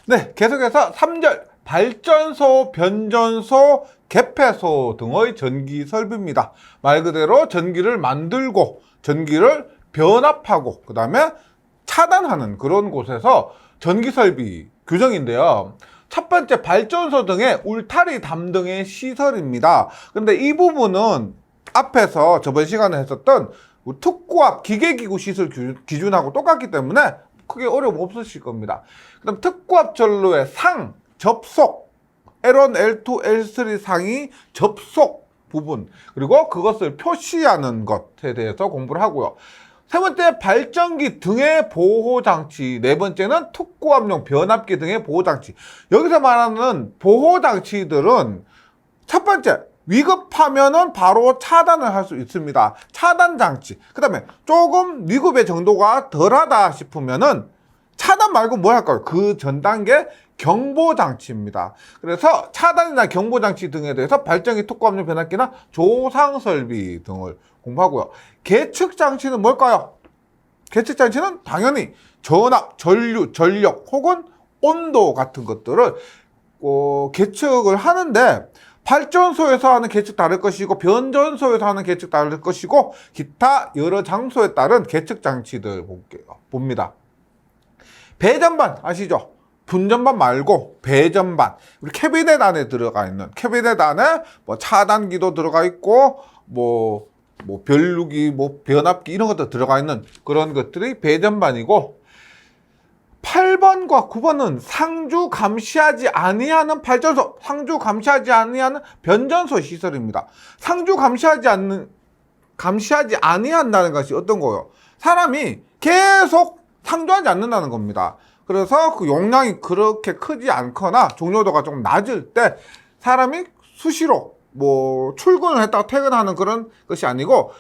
네, 계속해서 3절 발전소, 변전소, 개폐소 등의 전기 설비입니다. 말 그대로 전기를 만들고 전기를 변압하고 그 다음에 차단하는 그런 곳에서 전기 설비 규정인데요. 첫 번째 발전소 등의 울타리 담당의 시설입니다. 근데 이 부분은 앞에서 저번 시간에 했었던 특고압 기계기구 시설 기준하고 똑같기 때문에 크게 어려움 없으실 겁니다. 그 다음 특고압 전로의 상, 접속, L1, L2, L3 상이 접속 부분, 그리고 그것을 표시하는 것에 대해서 공부를 하고요. 세 번째, 발전기 등의 보호장치. 네 번째는 특고압용 변압기 등의 보호장치. 여기서 말하는 보호장치들은 첫 번째, 위급하면은 바로 차단을 할 수 있습니다. 차단장치. 그 다음에 조금 위급의 정도가 덜하다 싶으면은 차단 말고 뭐 할까요? 그 전 단계 경보장치입니다. 그래서 차단이나 경보장치 등에 대해서 발전기, 특고압용 변압기나 조상설비 등을 공부하고요. 계측장치는 뭘까요? 계측장치는 당연히 전압, 전류, 전력 혹은 온도 같은 것들을 계측을 하는데 발전소에서 하는 계측 다를 것이고 변전소에서 하는 계측 다를 것이고 기타 여러 장소에 따른 계측 장치들 봅니다. 배전반 아시죠? 분전반 말고 배전반, 우리 캐비넷 안에 들어가 있는, 캐비넷 안에 뭐 차단기도 들어가 있고 뭐 변류기, 변압기 이런 것도 들어가 있는 그런 것들이 배전반이고, 8번과 9번은 상주 감시하지 아니하는 발전소, 상주 감시하지 아니하는 변전소 시설입니다. 상주 감시하지 아니한다는 것이 어떤 거예요? 사람이 계속 상주하지 않는다는 겁니다. 그래서 그 용량이 그렇게 크지 않거나 종료도가 좀 낮을 때 사람이 수시로 출근을 했다가 퇴근하는 그런 것이 아니고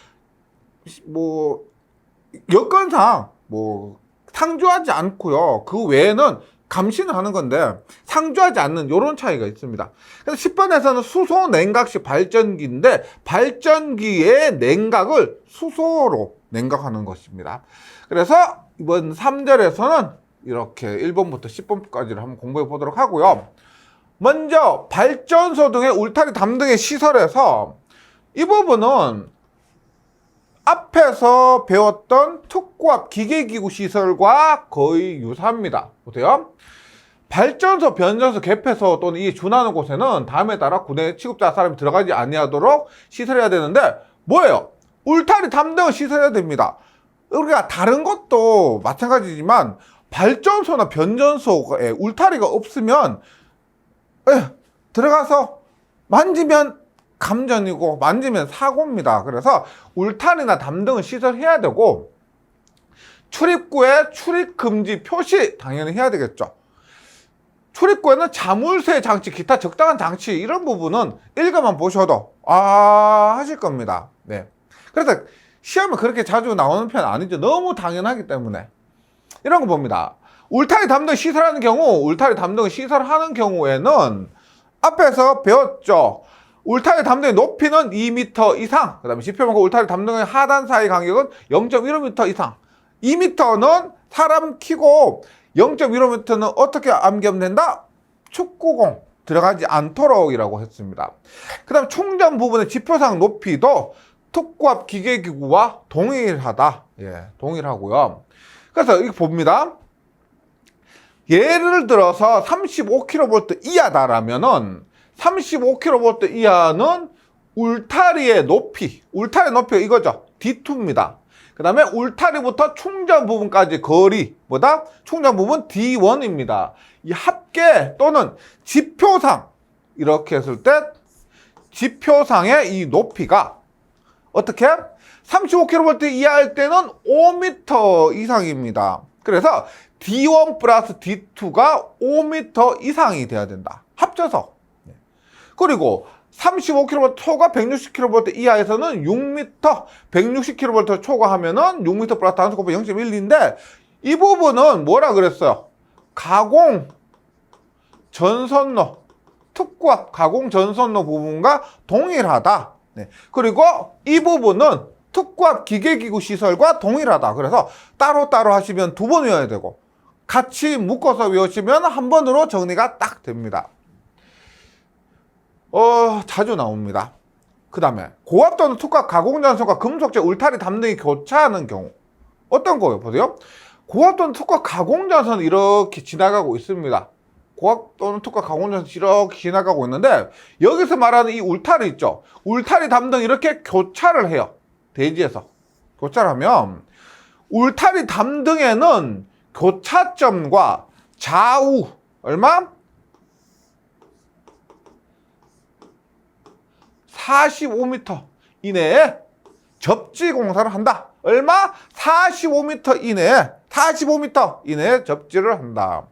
여건상 상주하지 않고요. 그 외에는 감시는 하는 건데 상주하지 않는 이런 차이가 있습니다. 그래서 10번에서는 수소 냉각식 발전기인데 발전기의 냉각을 수소로 냉각하는 것입니다. 그래서 이번 3절에서는 이렇게 1번부터 10번까지를 한번 공부해 보도록 하고요. 먼저 발전소 등의 울타리 담당의 시설에서 이 부분은 앞에서 배웠던 특고압 기계기구 시설과 거의 유사합니다. 보세요. 발전소, 변전소, 개폐소 또는 이 준하는 곳에는 다음에 따라 군에 취급자 사람이 들어가지 아니하도록 시설해야 되는데 뭐예요? 울타리 담당을 시설해야 됩니다. 우리가 다른 것도 마찬가지지만 발전소나 변전소에 울타리가 없으면 들어가서 만지면 감전이고 만지면 사고입니다. 그래서 울타리나 담등을 시설해야 되고 출입구에 출입금지 표시 당연히 해야 되겠죠. 출입구에는 자물쇠 장치, 기타 적당한 장치 이런 부분은 읽어만 보셔도 하실 겁니다. 네. 그래서 시험에 그렇게 자주 나오는 편 아니죠. 너무 당연하기 때문에 이런 거 봅니다. 울타리 담등 시설하는 경우, 울타리 담등을 시설하는 경우에는 앞에서 배웠죠. 울타리 담등의 높이는 2m 이상, 그 다음에 지표만큼 울타리 담등의 하단 사이 간격은 0.15m 이상. 2m는 사람 키고 0.15m는 어떻게 암기하면 축구공 들어가지 않도록 이라고 했습니다. 그 다음 충전 부분의 지표상 높이도 특고압 기계기구와 동일하다. 동일하고요. 그래서 이거 봅니다. 예를 들어서 35kV 이하다라면은 35kV 이하는 울타리의 높이, 울타리 높이가 이거죠. D2입니다. 그 다음에 울타리부터 충전 부분까지 거리, 충전 부분 D1입니다. 이 합계 또는 지표상, 이렇게 했을 때 지표상의 이 높이가 어떻게? 35kV 이하일 때는 5m 이상입니다. 그래서 D1 플러스 D2가 5m 이상이 돼야 된다. 합쳐서. 그리고 35kV 초과 160kV 이하에서는 6m, 160kV 초과하면은 6m 플러스 단수 곱하기 0.12인데 이 부분은 뭐라 그랬어요? 가공 전선로, 특고압 가공 전선로 부분과 동일하다. 그리고 이 부분은 특고압 기계기구 시설과 동일하다. 그래서 따로따로 하시면 2번 외워야 되고 같이 묶어서 외우시면 한 번으로 정리가 딱 됩니다. 자주 나옵니다. 그 다음에 고압 또는 특과 가공전선과 금속재, 울타리, 담 등이 교차하는 경우 어떤 거예요? 보세요. 고압 또는 특과 가공전선은 이렇게 지나가고 있습니다. 고압 또는 특과 가공전선 이렇게 지나가고 있는데 여기서 말하는 이 울타리 있죠. 울타리, 담 등 이렇게 교차를 해요. 대지에서 교차를 하면 울타리, 담 등에는 교차점과 좌우 얼마? 45m 이내에 접지 공사를 한다. 얼마? 45m 이내에 접지를 한다.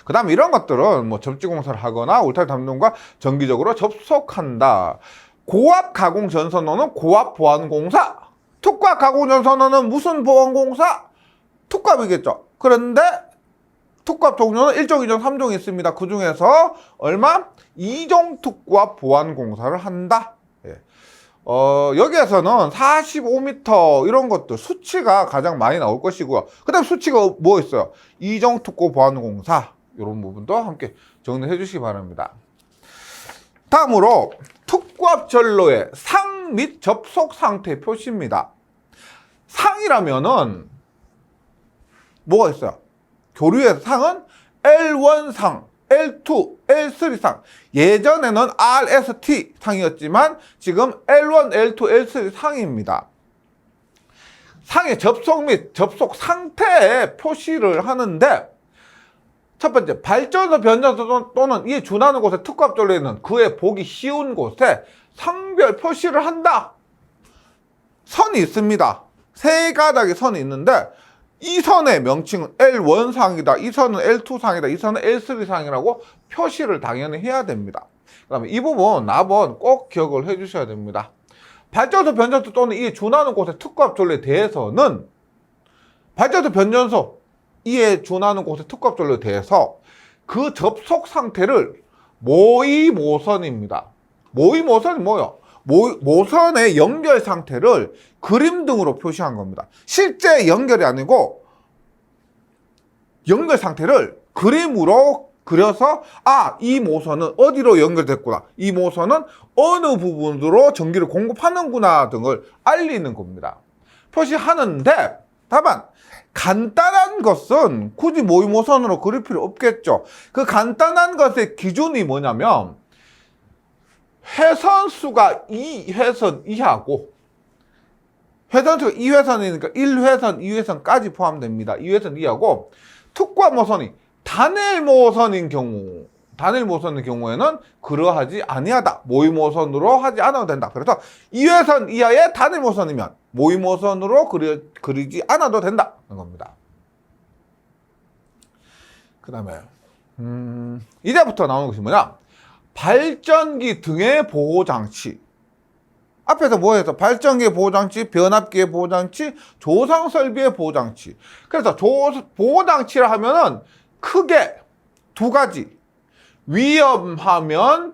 그 다음에 이런 것들은 뭐 접지 공사를 하거나 울타리 담등과 정기적으로 접속한다. 고압 가공 전선호는 고압 보안 공사. 특과 가공 전선호는 무슨 보안 공사? 특과이겠죠. 그런데 특과 종류는 1종, 2종, 3종이 있습니다. 그 중에서 얼마? 2종 특과 보안 공사를 한다. 예. 여기에서는 45m 이런 것들 수치가 가장 많이 나올 것이고요. 그 다음 수치가 뭐 있어요? 2종 특과 보안 공사 이런 부분도 함께 정리해 주시기 바랍니다. 다음으로 특과 전로의 상 및 접속 상태 표시입니다. 상이라면은 뭐가 있어요? 교류에서 상은 L1상, L2, L3상. 예전에는 RST 상이었지만 지금 L1, L2, L3 상입니다. 상의 접속 및 접속 상태에 표시를 하는데 첫 번째, 발전소, 변전소 또는 이에 준하는 곳에 특과 전로에는 그에 보기 쉬운 곳에 상별 표시를 한다. 선이 있습니다. 세 가닥의 선이 있는데 이 선의 명칭은 L1상이다. 이 선은 L2상이다. 이 선은 L3상이라고 표시를 당연히 해야 됩니다. 그 다음에 이 부분 한번 꼭 기억을 해 주셔야 됩니다. 발전소, 변전소 또는 이에 준하는 곳의 특과 전로에 대해서는 발전소, 변전소 이에 준하는 곳의 특과 전로에 대해서 그 접속 상태를 모의모선입니다. 모의모선이 뭐예요? 모선의 연결 상태를 그림 등으로 표시한 겁니다. 실제 연결이 아니고 연결 상태를 그림으로 그려서 이 모선은 어디로 연결됐구나, 이 모선은 어느 부분으로 전기를 공급하는구나 등을 알리는 겁니다. 표시하는데 다만 간단한 것은 굳이 모의모선으로 그릴 필요 없겠죠. 그 간단한 것의 기준이 뭐냐면 회선수가 2회선 이하고, 회선수가 2회선이니까 1회선, 2회선까지 포함됩니다. 2회선 이하고, 특과 모선이 단일 모선인 경우에는 그러하지 아니하다. 모의모선으로 하지 않아도 된다. 그래서 2회선 이하의 단일 모선이면 모의모선으로 그리지 않아도 된다는 겁니다. 그 다음에 이제부터 나오는 것이 뭐냐? 발전기 등의 보호장치. 앞에서 뭐 했어? 발전기의 보호장치, 변압기의 보호장치, 조상설비의 보호장치. 그래서 보호장치를 하면은 크게 두 가지. 위험하면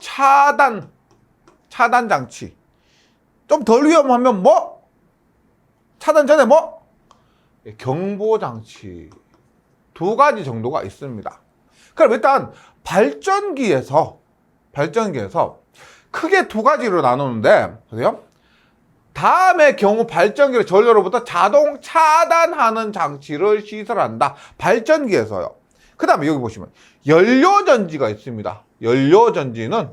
차단장치. 좀 덜 위험하면 뭐? 차단 전에 뭐? 경보장치. 두 가지 정도가 있습니다. 그럼 일단 발전기에서 크게 두 가지로 나누는데, 보세요. 다음의 경우 발전기를 전류로부터 자동 차단하는 장치를 시설한다. 발전기에서요. 그 다음에 여기 보시면 연료전지가 있습니다. 연료전지는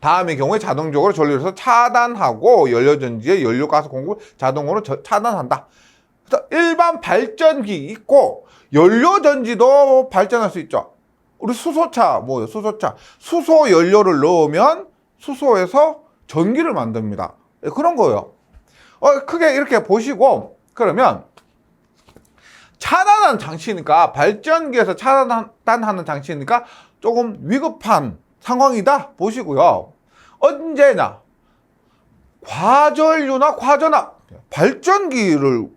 다음의 경우에 자동적으로 전류에서 차단하고 연료전지의 연료가스 공급을 자동으로 차단한다. 그래서 일반 발전기 있고 연료전지도 발전할 수 있죠. 우리 수소차, 뭐예요? 수소 연료를 넣으면 수소에서 전기를 만듭니다. 그런 거예요. 크게 이렇게 보시고, 그러면 차단하는 장치니까, 발전기에서 차단하는 장치니까 조금 위급한 상황이다 보시고요. 언제나 과전류나 과전압, 발전기를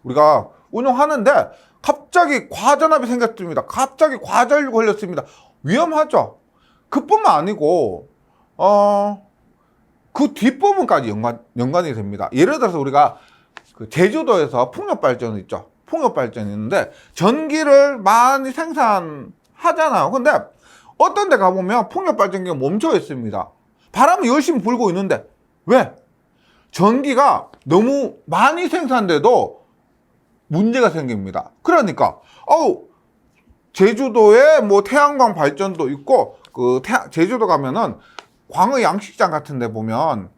우리가 운영하는데 갑자기 과전압이 생겼습니다. 갑자기 과전류 걸렸습니다. 위험하죠. 그뿐만 아니고 그 뒷부분까지 연관이 됩니다. 예를 들어서 우리가 그 제주도에서 풍력 발전 있죠. 풍력 발전이 있는데 전기를 많이 생산하잖아요. 근데 어떤 데 가보면 풍력 발전기가 멈춰 있습니다. 바람이 열심히 불고 있는데 왜? 전기가 너무 많이 생산돼도 문제가 생깁니다. 그러니까 제주도에 뭐 태양광 발전도 있고 제주도 가면은 광의 양식장 같은 데 보면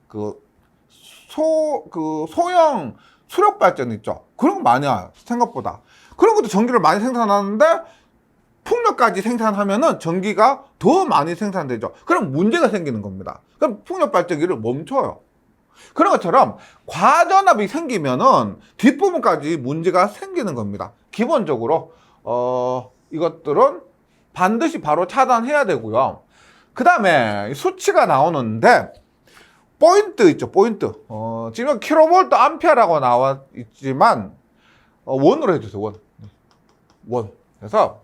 소형 수력 발전 있죠. 그런 거 많이 와요. 생각보다. 그런 것도 전기를 많이 생산하는데 풍력까지 생산하면은 전기가 더 많이 생산되죠. 그럼 문제가 생기는 겁니다. 그럼 풍력 발전기를 멈춰요. 그런 것처럼 과전압이 생기면은 뒷부분까지 문제가 생기는 겁니다. 기본적으로 이것들은 반드시 바로 차단해야 되고요. 그 다음에 수치가 나오는데 포인트 있죠. 포인트. 지금 킬로볼트 암페어라고 나와 있지만 원으로 해주세요. 원. 그래서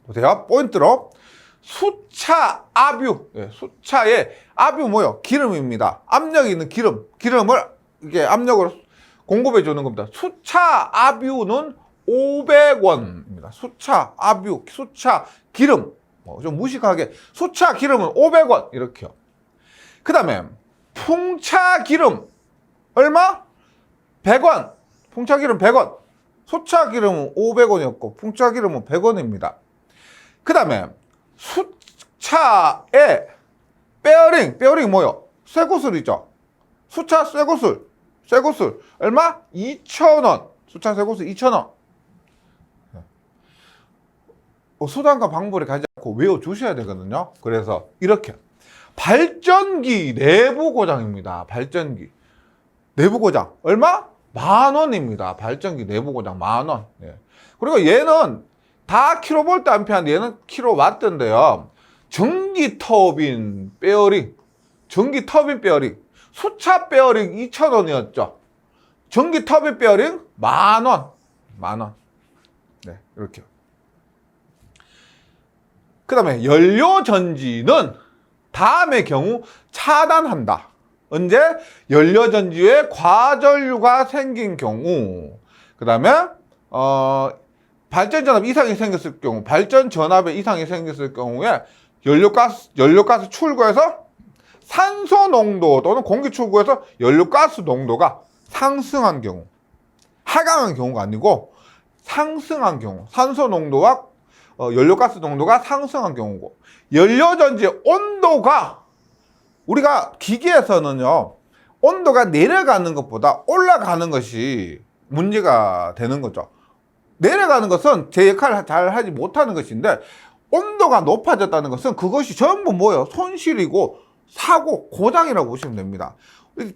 보세요. 포인트로 수차 압유. 수차의 압유 뭐요? 기름입니다. 압력이 있는 기름을 이렇게 압력으로 공급해 주는 겁니다. 수차 압유는 500원입니다. 수차 압유, 수차 기름. 좀 무식하게 수차 기름은 500원 이렇게요. 그 다음에 풍차 기름 얼마? 100원. 풍차 기름 100원. 수차 기름은 500원이었고 풍차 기름은 100원입니다. 그 다음에 수차의 베어링 뭐요? 쇠구슬이죠. 수차 쇠구슬 얼마? 2,000원. 수차 쇠구슬 2,000원. 수단과 방법을 가지 않고 외워주셔야 되거든요. 그래서 이렇게 발전기 내부 고장입니다. 발전기 내부 고장 얼마? 10,000원입니다. 발전기 내부 고장 10,000원. 그리고 얘는 다 킬로볼트 암페어인데 얘는 킬로와트인데요. 전기 터빈 베어링 수차 베어링 2,000원이었죠. 전기 터빈 베어링 10,000원. 네, 이렇게. 그 다음에 연료전지는 다음의 경우 차단한다. 언제? 연료전지에 과전류가 생긴 경우. 그 다음에 발전전압 이상이 생겼을 경우, 발전전압에 이상이 생겼을 경우에 연료가스 출구에서 산소 농도 또는 공기 출구에서 연료가스 농도가 상승한 경우, 하강한 경우가 아니고 상승한 경우, 산소 농도와 연료가스 농도가 상승한 경우고, 연료전지의 온도가 우리가 기계에서는요 온도가 내려가는 것보다 올라가는 것이 문제가 되는 거죠. 내려가는 것은 제 역할을 잘 하지 못하는 것인데 온도가 높아졌다는 것은 그것이 전부 뭐예요? 손실이고 사고, 고장이라고 보시면 됩니다.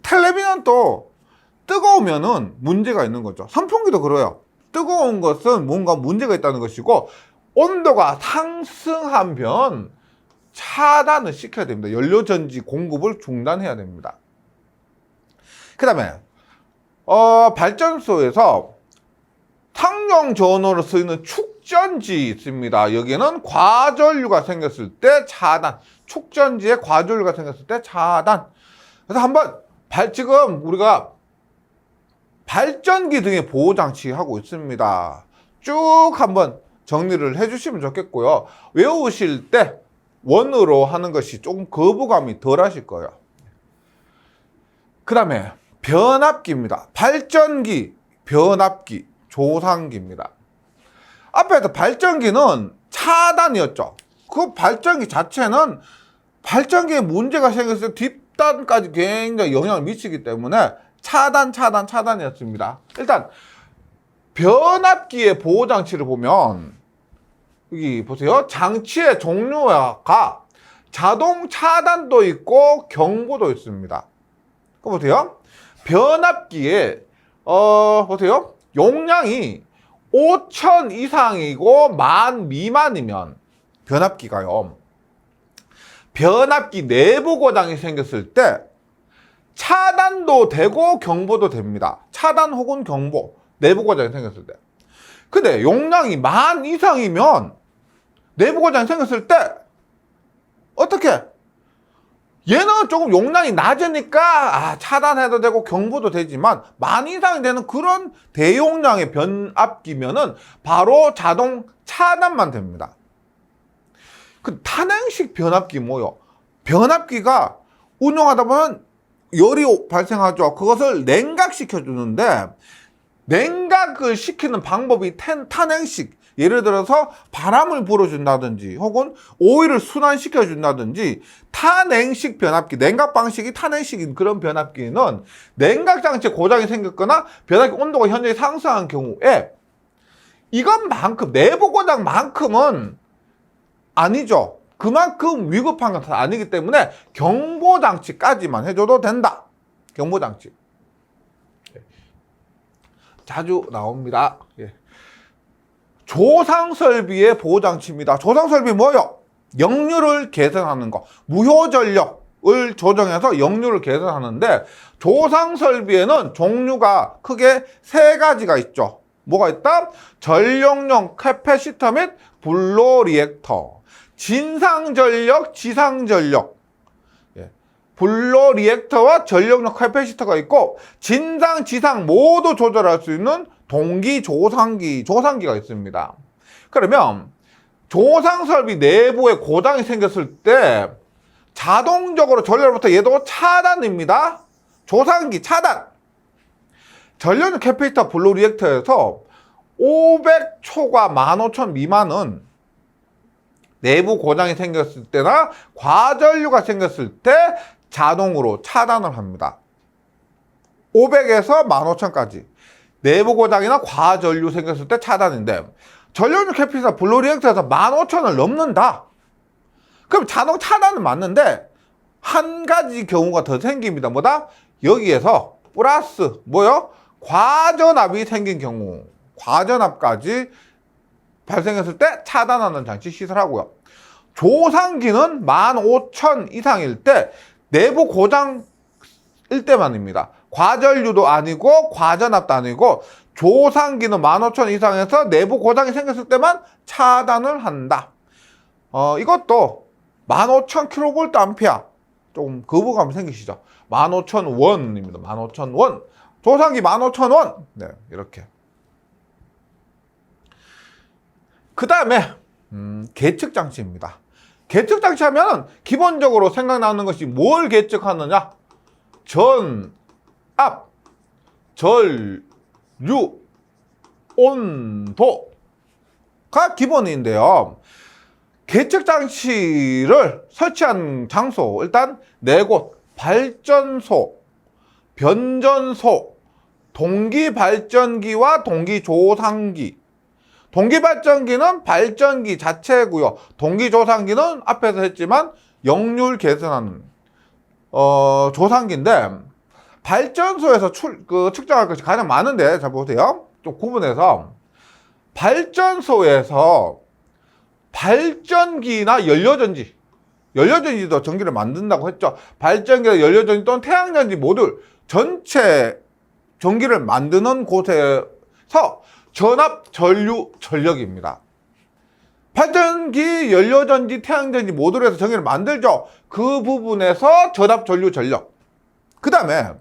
텔레비전도 뜨거우면은 문제가 있는 거죠. 선풍기도 그래요. 뜨거운 것은 뭔가 문제가 있다는 것이고 온도가 상승하면 차단을 시켜야 됩니다. 연료전지 공급을 중단해야 됩니다. 그 다음에 발전소에서 상용 전원으로 쓰이는 축전지 있습니다. 여기는 과전류가 생겼을 때 차단. 축전지에 과전류가 생겼을 때 차단. 그래서 한번 지금 우리가 발전기 등의 보호장치 하고 있습니다. 쭉 한번 정리를 해주시면 좋겠고요. 외우실 때 원으로 하는 것이 조금 거부감이 덜 하실 거예요. 그 다음에 변압기입니다. 발전기, 변압기, 조상기입니다. 앞에서 발전기는 차단이었죠. 그 발전기 자체는 발전기에 문제가 생겼을 때 뒷단까지 굉장히 영향을 미치기 때문에 차단이었습니다. 일단 변압기의 보호장치를 보면 여기 보세요. 장치의 종류가 자동 차단도 있고 경보도 있습니다. 보세요. 변압기에 보세요. 용량이 5,000 이상이고 10,000 미만이면 변압기가요. 변압기 내부 고장이 생겼을 때 차단도 되고 경보도 됩니다. 차단 혹은 경보, 내부 고장이 생겼을 때. 근데 용량이 10,000 이상이면 내부 고장이 생겼을 때 어떻게? 얘는 조금 용량이 낮으니까 차단해도 되고 경보도 되지만 만 이상이 되는 그런 대용량의 변압기면은 바로 자동 차단만 됩니다. 그 탄행식 변압기 뭐요? 변압기가 운용하다 보면 열이 발생하죠. 그것을 냉각시켜 주는데 냉각을 시키는 방법이 탄행식, 예를 들어서 바람을 불어준다든지 혹은 오일을 순환시켜 준다든지 탄행식 변압기, 냉각 방식이 탄행식인 그런 변압기는 냉각 장치에 고장이 생겼거나 변압기 온도가 현저히 상승한 경우에 이것만큼, 내부 고장만큼은 아니죠. 그만큼 위급한 건 아니기 때문에 경보 장치까지만 해줘도 된다. 경보 장치 자주 나옵니다. 조상설비의 보호장치입니다. 조상설비 뭐요? 역류를 개선하는 거. 무효전력을 조정해서 역류를 개선하는데 조상설비에는 종류가 크게 세 가지가 있죠. 뭐가 있다? 전력용 캐패시터 및 블로 리액터. 진상전력, 지상전력. 블로 리액터와 전력용 캐패시터가 있고 진상, 지상 모두 조절할 수 있는 동기 조상기가 있습니다. 그러면 조상설비 내부에 고장이 생겼을 때 자동적으로 전력으로부터 얘도 차단입니다. 조상기 차단. 전력용 캐패시터 블로 리액터에서 500초과 15,000 미만은 내부 고장이 생겼을 때나 과전류가 생겼을 때 자동으로 차단을 합니다. 500에서 15,000까지 내부 고장이나 과전류 생겼을 때 차단인데 전력용 캐패시터 블로 리액터에서 15,000을 넘는다. 그럼 자동 차단은 맞는데 한 가지 경우가 더 생깁니다. 뭐다? 여기에서 플러스 뭐요? 과전압이 생긴 경우, 과전압까지 발생했을 때 차단하는 장치 시설하고요. 조상기는 15,000 이상일 때 내부 고장일 때만입니다. 과전류도 아니고 과전압도 아니고 조상기는 15,000 이상에서 내부 고장이 생겼을 때만 차단을 한다. 이것도 15,000kVA 조금 거부감이 생기시죠? 15,000원입니다. 15,000원. 조상기 15,000원. 네, 이렇게. 그 다음에 계측 장치입니다. 계측 장치 하면 기본적으로 생각나는 것이 뭘 계측하느냐? 전압, 전류, 온도가 기본인데요. 계측 장치를 설치한 장소, 일단 네 곳: 발전소, 변전소, 동기발전기와 동기조상기. 동기발전기는 발전기 자체고요. 동기조상기는 앞에서 했지만 역류를 개선하는 조상기인데 발전소에서 측정할 것이 가장 많은데, 잘 보세요. 좀 구분해서 발전소에서 발전기나 연료전지도 전기를 만든다고 했죠. 발전기나 연료전지 또는 태양전지 모듈 전체 전기를 만드는 곳에서 전압, 전류, 전력입니다. 발전기, 연료전지, 태양전지 모듈에서 전기를 만들죠. 그 부분에서 전압, 전류, 전력. 그 다음에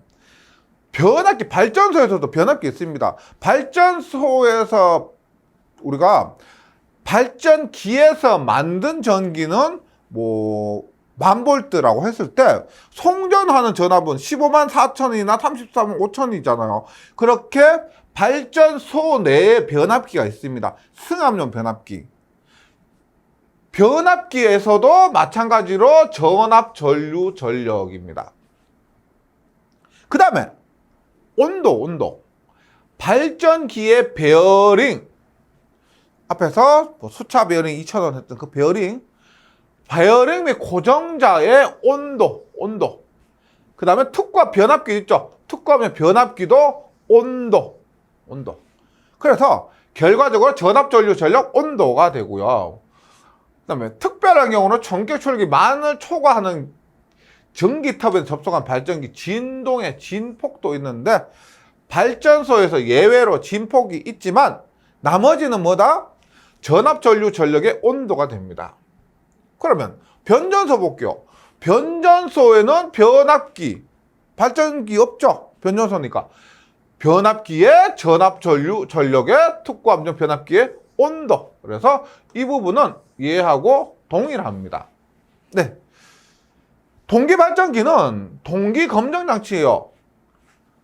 변압기, 발전소에서도 변압기 있습니다. 발전소에서 우리가 발전기에서 만든 전기는 뭐 10,000V라고 했을 때 송전하는 전압은 154,000이나 345,000이잖아요. 그렇게 발전소 내에 변압기가 있습니다. 승합용 변압기. 변압기에서도 마찬가지로 전압, 전류, 전력입니다. 그 다음에 온도. 발전기의 베어링. 앞에서 수차 베어링 2,000원 했던 그 베어링 및 고정자의 온도. 그 다음에 특과 변압기 있죠. 특과면 변압기도 온도. 그래서 결과적으로 전압, 전류, 전력, 온도가 되고요. 그 다음에 특별한 경우는 전기 출력이 10,000을 초과하는 전기탑에 접속한 발전기 진동의 진폭도 있는데 발전소에서 예외로 진폭이 있지만 나머지는 뭐다? 전압, 전류, 전력의 온도가 됩니다. 그러면 변전소 볼게요. 변전소에는 변압기, 발전기 없죠. 변전소니까. 변압기의 전압 전력의 특고함정 변압기의 온도. 그래서 이 부분은 얘하고 동일합니다. 네. 동기발전기는 동기검정장치예요.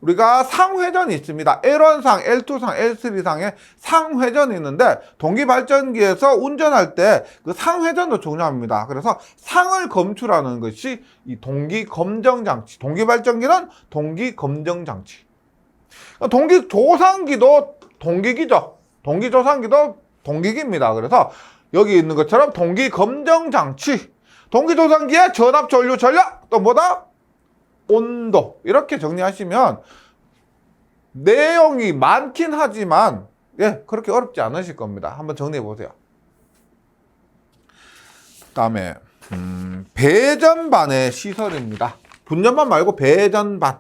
우리가 상회전이 있습니다. L1상, L2상, L3상에 상회전이 있는데 동기발전기에서 운전할 때 그 상회전도 중요합니다. 그래서 상을 검출하는 것이 이 동기검정장치. 동기발전기는 동기검정장치. 동기조상기도 동기기죠. 동기조상기도 동기기입니다. 그래서 여기 있는 것처럼 동기검정장치. 동기조상기의 전압, 전류, 전력, 또 뭐다? 온도. 이렇게 정리하시면 내용이 많긴 하지만 그렇게 어렵지 않으실 겁니다. 한번 정리해 보세요. 그다음에 배전반의 시설입니다. 분전반 말고 배전반.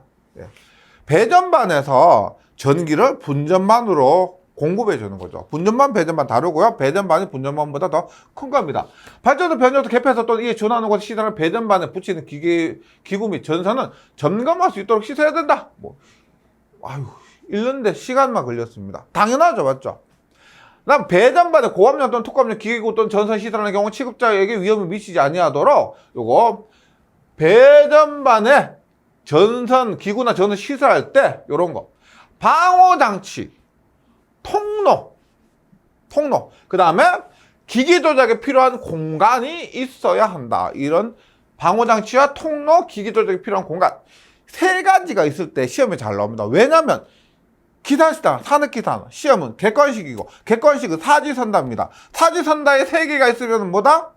배전반에서 전기를 분전반으로 공급해 주는 거죠. 분전반, 배전반 다르고요. 배전반이 분전반보다 더 큰 겁니다. 발전소, 변전소, 개폐소 또는 이에 준하는 곳 시설을 배전반에 붙이는 기구 및 전선은 점검할 수 있도록 시설해야 된다. 1년대 시간만 걸렸습니다. 당연하죠, 맞죠? 그다음 배전반에 고압용 또는 특고압용 기구 또는 전선 시설하는 경우 취급자에게 위험을 미치지 아니하도록 요거 배전반에 전선 기구나 전선 시설할 때 요런 거 방호장치, 통로, 그 다음에 기기 조작에 필요한 공간이 있어야 한다. 이런 방호장치와 통로, 기기 조작에 필요한 공간 세 가지가 있을 때 시험에 잘 나옵니다. 왜냐하면 기산시다, 산업기산 시험은 객관식이고 객관식은 사지선다입니다. 사지선다에 세 개가 있으면 뭐다?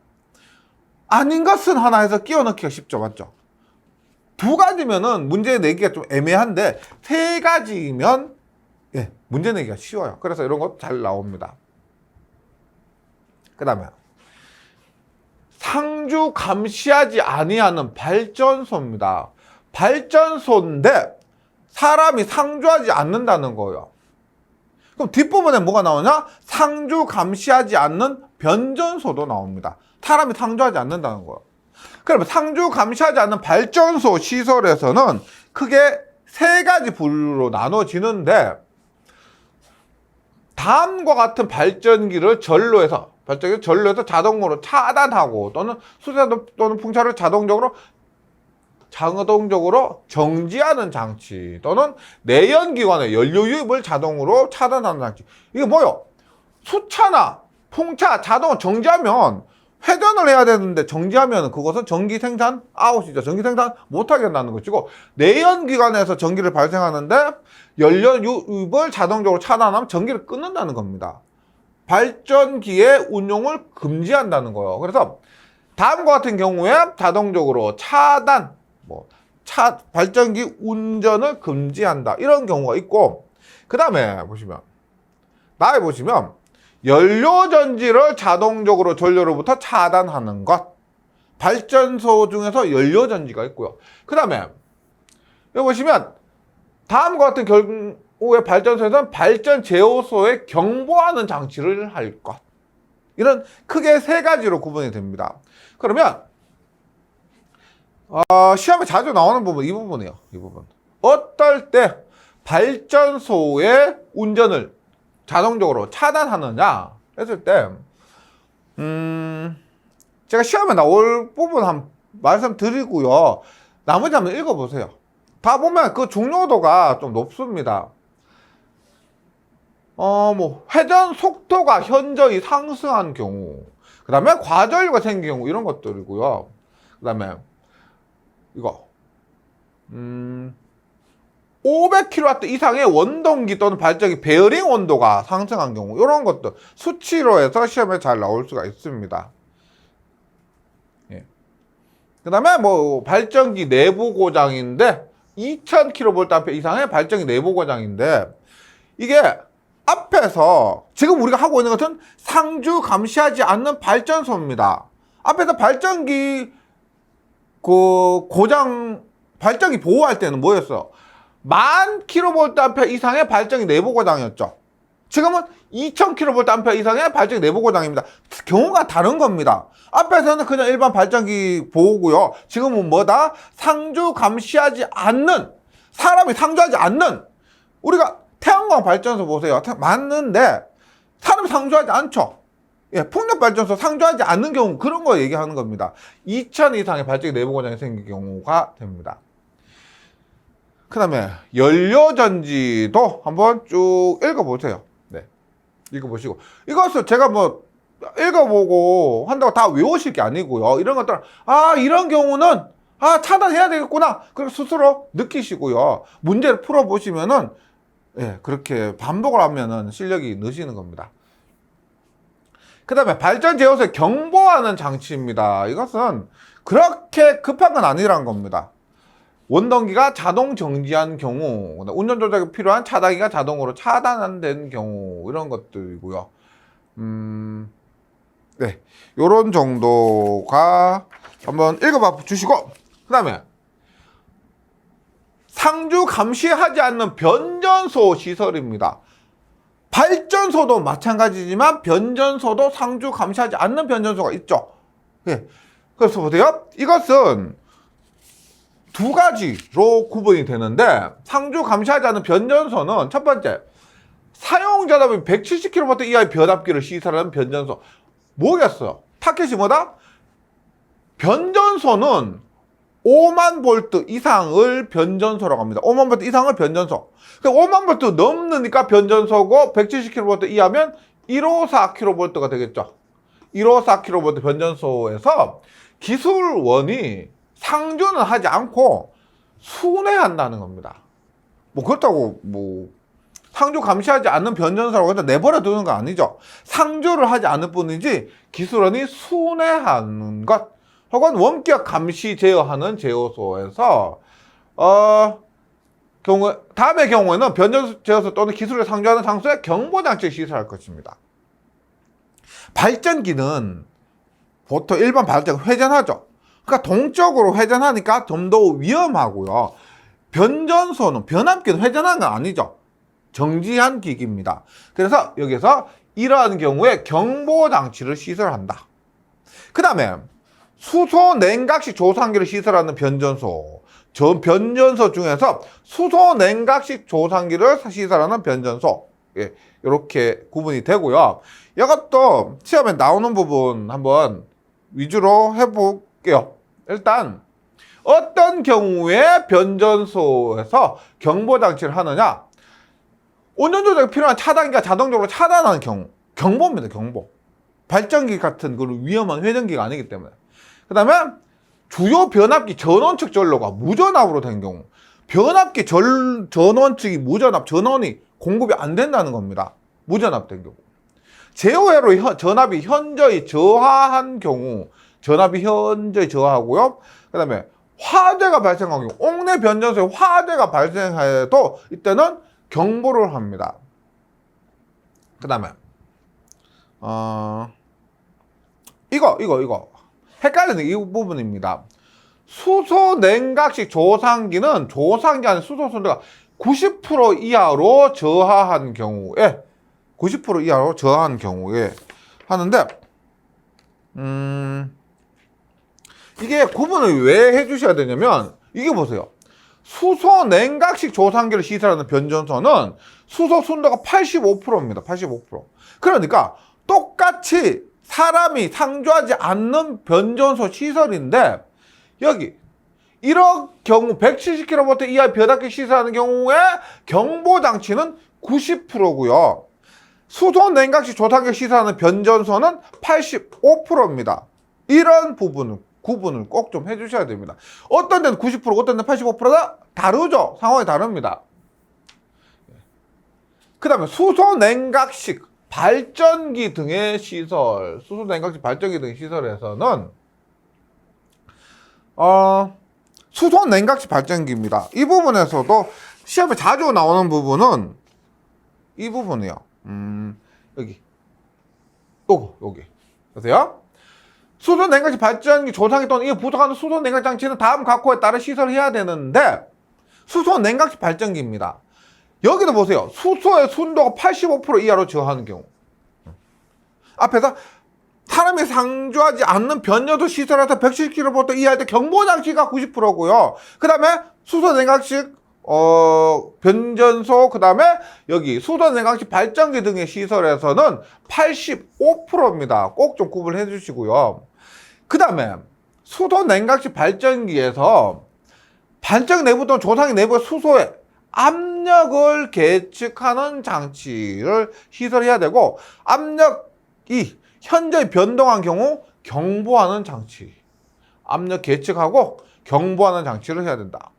아닌 것은 하나 해서 끼워 넣기가 쉽죠, 맞죠? 두 가지면은 문제 내기가 좀 애매한데 세 가지면 문제 내기가 쉬워요. 그래서 이런 거 잘 나옵니다. 그 다음에 상주 감시하지 아니하는 발전소입니다. 발전소인데 사람이 상주하지 않는다는 거예요. 그럼 뒷부분에 뭐가 나오냐? 상주 감시하지 않는 변전소도 나옵니다. 사람이 상주하지 않는다는 거예요. 그러면 상주 감시하지 않는 발전소 시설에서는 크게 세 가지 부류로 나눠지는데 다음과 같은 발전기를 전로해서 자동으로 차단하고 또는 수세 또는 풍차를 자동적으로 정지하는 장치 또는 내연기관의 연료 유입을 자동으로 차단하는 장치. 이게 뭐요? 수차나 풍차 자동으로 정지하면 회전을 해야 되는데 정지하면 그것은 전기 생산 아웃이죠. 전기 생산 못하게 한다는 것이고 내연기관에서 전기를 발생하는데 연료 유입을 자동적으로 차단하면 전기를 끊는다는 겁니다. 발전기의 운용을 금지한다는 거예요. 그래서 다음과 같은 경우에 자동적으로 차단, 발전기 운전을 금지한다. 이런 경우가 있고 그 다음에 나에 보시면 연료전지를 자동적으로 전류로부터 차단하는 것. 발전소 중에서 연료전지가 있고요. 그 다음에 여기 보시면 다음과 같은 경우의 발전소에서는 발전 제어소에 경보하는 장치를 할 것. 이런 크게 세 가지로 구분이 됩니다. 그러면 시험에 자주 나오는 부분 이 부분이에요. 이 부분. 어떨 때 발전소의 운전을 자동적으로 차단하느냐 했을 때 제가 시험에 나올 부분 한 말씀드리고요. 나머지 한번 읽어보세요. 다 보면 그 중요도가 좀 높습니다. 회전 속도가 현저히 상승한 경우, 그 다음에 과전류가 생긴 경우 이런 것들이고요. 그 다음에 이거 500kW 이상의 원동기 또는 발전기 베어링 온도가 상승한 경우 이런 것들 수치로 해서 시험에 잘 나올 수가 있습니다. 그 다음에 발전기 내부 고장인데 2000kV 이상의 발전기 내부 고장인데 이게 앞에서 지금 우리가 하고 있는 것은 상주 감시하지 않는 발전소입니다. 앞에서 발전기 고장 발전기 보호할 때는 뭐였어? 10,000kV 이상의 발전기 내부 고장이었죠. 지금은 2000kV 이상의 발전기 내부 고장입니다. 경우가 다른 겁니다. 앞에서는 그냥 일반 발전기 보고요. 지금은 뭐다? 상주 감시하지 않는, 사람이 상주하지 않는, 우리가 태양광 발전소 보세요. 맞는데 사람이 상주하지 않죠. 예, 풍력 발전소 상주하지 않는 경우, 그런 거 얘기하는 겁니다. 2000 이상의 발전기 내부 고장이 생길 경우가 됩니다. 그 다음에 연료전지도 한번 쭉 읽어보세요. 네, 읽어보시고, 이것을 제가 뭐 읽어보고 한다고 다 외우실 게 아니고요. 이런 것들, 이런 경우는 차단해야 되겠구나, 그렇게 스스로 느끼시고요. 문제를 풀어보시면은, 예, 그렇게 반복을 하면은 실력이 느시는 겁니다. 그 다음에 발전 제어소에 경보하는 장치입니다. 이것은 그렇게 급한 건 아니라는 겁니다. 원동기가 자동 정지한 경우, 운전 조작이 필요한 차단기가 자동으로 차단된 경우, 이런 것들이고요. 네, 요런 정도가 한번 읽어봐 주시고, 그 다음에 상주 감시하지 않는 변전소 시설입니다. 발전소도 마찬가지지만 변전소도 상주 감시하지 않는 변전소가 있죠. 예. 그래서 보세요. 이것은 두 가지로 구분이 되는데, 상주 감시하지 않는 변전소는 첫 번째, 사용 전압이 170kV 이하의 변압기를 시설하는 변전소. 뭐겠어요? 타켓이 뭐다? 변전소는 5만 볼트 이상을 변전소라고 합니다. 5만 볼트 이상을 변전소. 5만 볼트 넘으니까 변전소고, 170kV 이하면 154kV가 되겠죠. 154kV 변전소에서 기술원이 상주는 하지 않고 순회한다는 겁니다. 뭐 그렇다고 뭐 상주 감시하지 않는 변전소라고 해서 내버려 두는 거 아니죠. 상주를 하지 않을 뿐이지 기술원이 순회하는 것, 혹은 원격 감시 제어하는 제어소에서 다음의 경우에는 변전소 제어소 또는 기술을 상주하는 장소에 경보장치를 시설할 것입니다. 발전기는 보통 일반 발전기 회전하죠. 그러니까 동적으로 회전하니까 좀 더 위험하고요. 변전소는, 변압기는 회전하는 건 아니죠. 정지한 기기입니다. 그래서 여기서 이러한 경우에 경보장치를 시설한다. 그 다음에 수소 냉각식 조상기를 시설하는 변전소, 변전소 중에서 수소 냉각식 조상기를 시설하는 변전소, 예, 이렇게 구분이 되고요. 이것도 시험에 나오는 부분 한번 위주로 해볼게요. 일단 어떤 경우에 변전소에서 경보장치를 하느냐, 운전조작이 필요한 차단기가 자동적으로 차단하는 경우, 경보입니다. 경보. 발전기 같은 그런 위험한 회전기가 아니기 때문에. 그 다음에 주요 변압기 전원 측 전로가 무전압으로 된 경우, 변압기 전원 측이 무전압, 전원이 공급이 안 된다는 겁니다. 무전압 된 경우. 제어회로 전압이 현저히 저하한 경우, 전압이 현저히 저하고요. 그 다음에 화재가 발생한 경우, 옥내 변전소에 화재가 발생해도 이때는 경보를 합니다. 그 다음에 이거 헷갈리는 이 부분입니다. 수소 냉각식 조상기는 조상기 안에 수소 순도가 90% 이하로 저하한 경우에, 90% 이하로 저하한 경우에 하는데, 이게 구분을 왜 해주셔야 되냐면, 이게 보세요. 수소 냉각식 조상기를 시설하는 변전소는 수소 순도가 85%입니다. 85%. 그러니까 똑같이 사람이 상주하지 않는 변전소 시설인데, 여기 이런 경우 170kV 이하의 변압기 시설하는 경우에 경보장치는 90%고요. 수소 냉각식 조상기 시설하는 변전소는 85%입니다. 이런 구분을 꼭 좀 해주셔야 됩니다. 어떤 데는 90%, 어떤 데는 85%다 다르죠. 상황이 다릅니다. 그 다음에 수소 냉각식 발전기 등의 시설, 수소 냉각식 발전기 등의 시설에서는 수소 냉각식 발전기입니다. 이 부분에서도 시험에 자주 나오는 부분은 이 부분이요. 여기 보세요. 수소 냉각식 발전기 조상기 또는 이에 부속하는 수소 냉각 장치는 다음 각호에 따라 시설해야 되는데, 수소 냉각식 발전기입니다. 여기도 보세요. 수소의 순도가 85% 이하로 저하하는 경우. 앞에서 사람이 상주하지 않는 변연소 시설에서 170kV 이하일 때 경보장치가 90%고요. 그 다음에 수소냉각식 변전소, 그 다음에 여기 수소냉각식 발전기 등의 시설에서는 85%입니다. 꼭 좀 구분해 주시고요. 그 다음에 수소냉각식 발전기에서 발전기 내부 또는 조상기 내부 수소에 압력을 계측하는 장치를 시설해야 되고, 압력이 현저히 변동한 경우 경보하는 장치, 압력 계측하고 경보하는 장치를 해야 된다.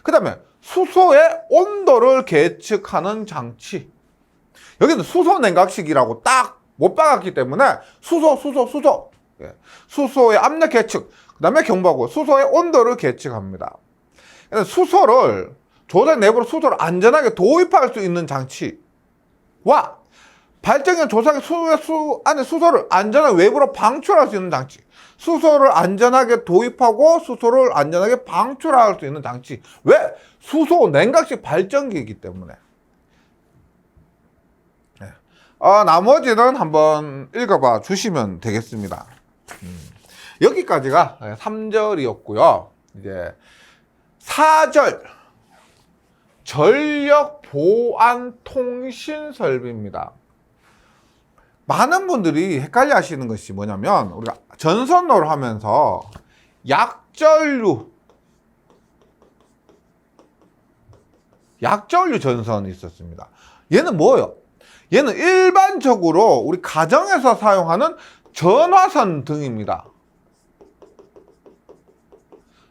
그 다음에 수소의 온도를 계측하는 장치, 여기는 수소 냉각식이라고 딱 못 박았기 때문에 수소 예. 수소의 압력 계측, 그 다음에 경보하고 수소의 온도를 계측합니다. 수소를 조작 내부로 수소를 안전하게 도입할 수 있는 장치와 발전기 조작의 안에 수소를 안전하게 외부로 방출할 수 있는 장치, 수소를 안전하게 도입하고 수소를 안전하게 방출할 수 있는 장치. 왜? 수소 냉각식 발전기이기 때문에. 네. 나머지는 한번 읽어봐 주시면 되겠습니다. 여기까지가 3절이었고요. 이제 4절, 전력 보안 통신 설비입니다. 많은 분들이 헷갈려 하시는 것이 뭐냐면, 우리가 전선로를 하면서 약전류 전선이 있었습니다. 얘는 뭐예요? 얘는 일반적으로 우리 가정에서 사용하는 전화선 등입니다.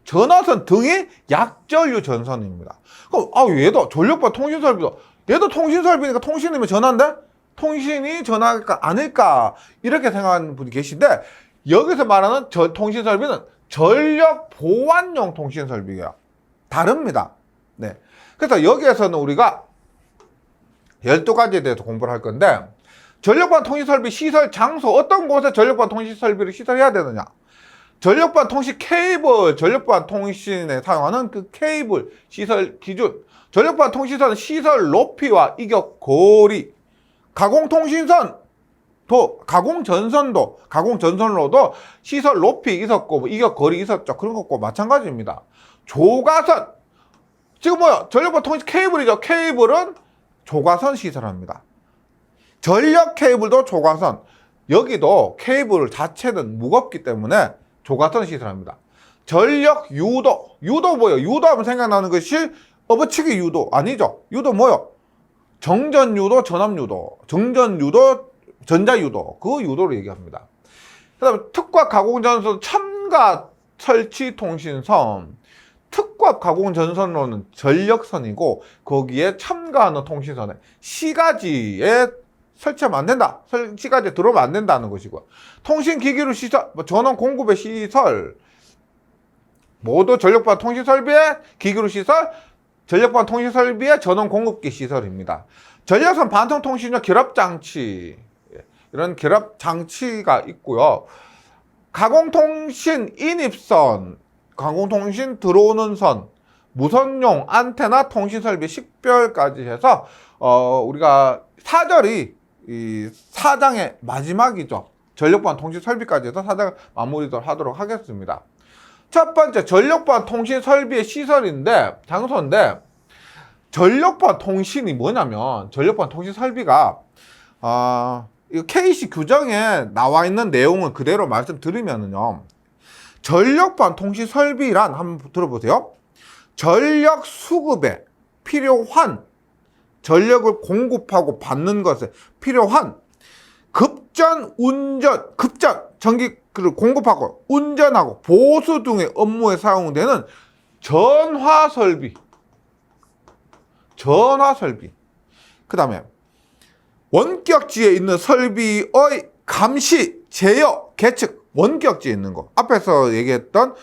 전화선 등이 약전류 전선입니다. 그럼 얘도 전력보안 통신 설비도, 얘도 통신 설비니까 통신이면 전화인데 통신이 전화가 아닐까 이렇게 생각하는 분이 계신데, 여기서 말하는 통신 설비는 전력 보안용 통신 설비예요. 다릅니다. 네. 그래서 여기에서는 우리가 12가지에 대해서 공부를 할 건데, 전력보안 통신 설비 시설 장소, 어떤 곳에 전력보안 통신 설비를 시설해야 되느냐, 전력보안 통신 케이블, 전력보안 통신에 사용하는 그 케이블 시설 기준, 전력보안 통신선 시설 높이와 이격 거리, 가공통신선도, 가공전선로도 시설 높이 있었고 이격 거리 있었죠. 그런 것과 마찬가지입니다. 조가선, 지금 뭐야? 전력보안 통신 케이블이죠. 케이블은 조가선 시설합니다. 전력 케이블도 조가선, 여기도 케이블 자체는 무겁기 때문에 조가선 시설합니다. 전력 유도 뭐예요? 유도하면 생각나는 것이 업어치기 유도 아니죠. 유도 뭐요? 정전유도, 전압유도, 정전유도, 전자유도, 그 유도를 얘기합니다. 그 다음에 특과 가공전선 첨가 설치 통신선, 특과 가공전선로는 전력선이고 거기에 첨가하는 통신선에 시가지에 설치하면 안 된다, 시가지에 들어오면 안 된다는 것이고요. 통신기기류 시설, 전원 공급의 시설, 모두 전력보안 통신설비의 기기류 시설, 전력보안 통신설비의 전원 공급기 시설입니다. 전력선 반통통신용 결합장치, 이런 결합장치가 있고요. 가공통신 인입선, 가공통신 들어오는 선, 무선용 안테나 통신설비 식별까지 해서 우리가 4절이 이 4장의 마지막이죠. 전력보안 통신설비까지 해서 4장 마무리를 하도록 하겠습니다. 첫 번째, 전력보안 통신 설비의 시설인데, 장소인데, 전력보안 통신이 뭐냐면, 전력보안 통신 설비가, KC 규정에 나와 있는 내용을 그대로 말씀드리면은요, 전력보안 통신 설비란, 한번 들어보세요. 전력 수급에 필요한, 전력을 공급하고 받는 것에 필요한 급전, 전기를 공급하고 운전하고 보수 등의 업무에 사용되는 전화설비. 그 다음에 원격지에 있는 설비의 감시, 제어, 계측, 원격지에 있는 거. 앞에서 얘기했던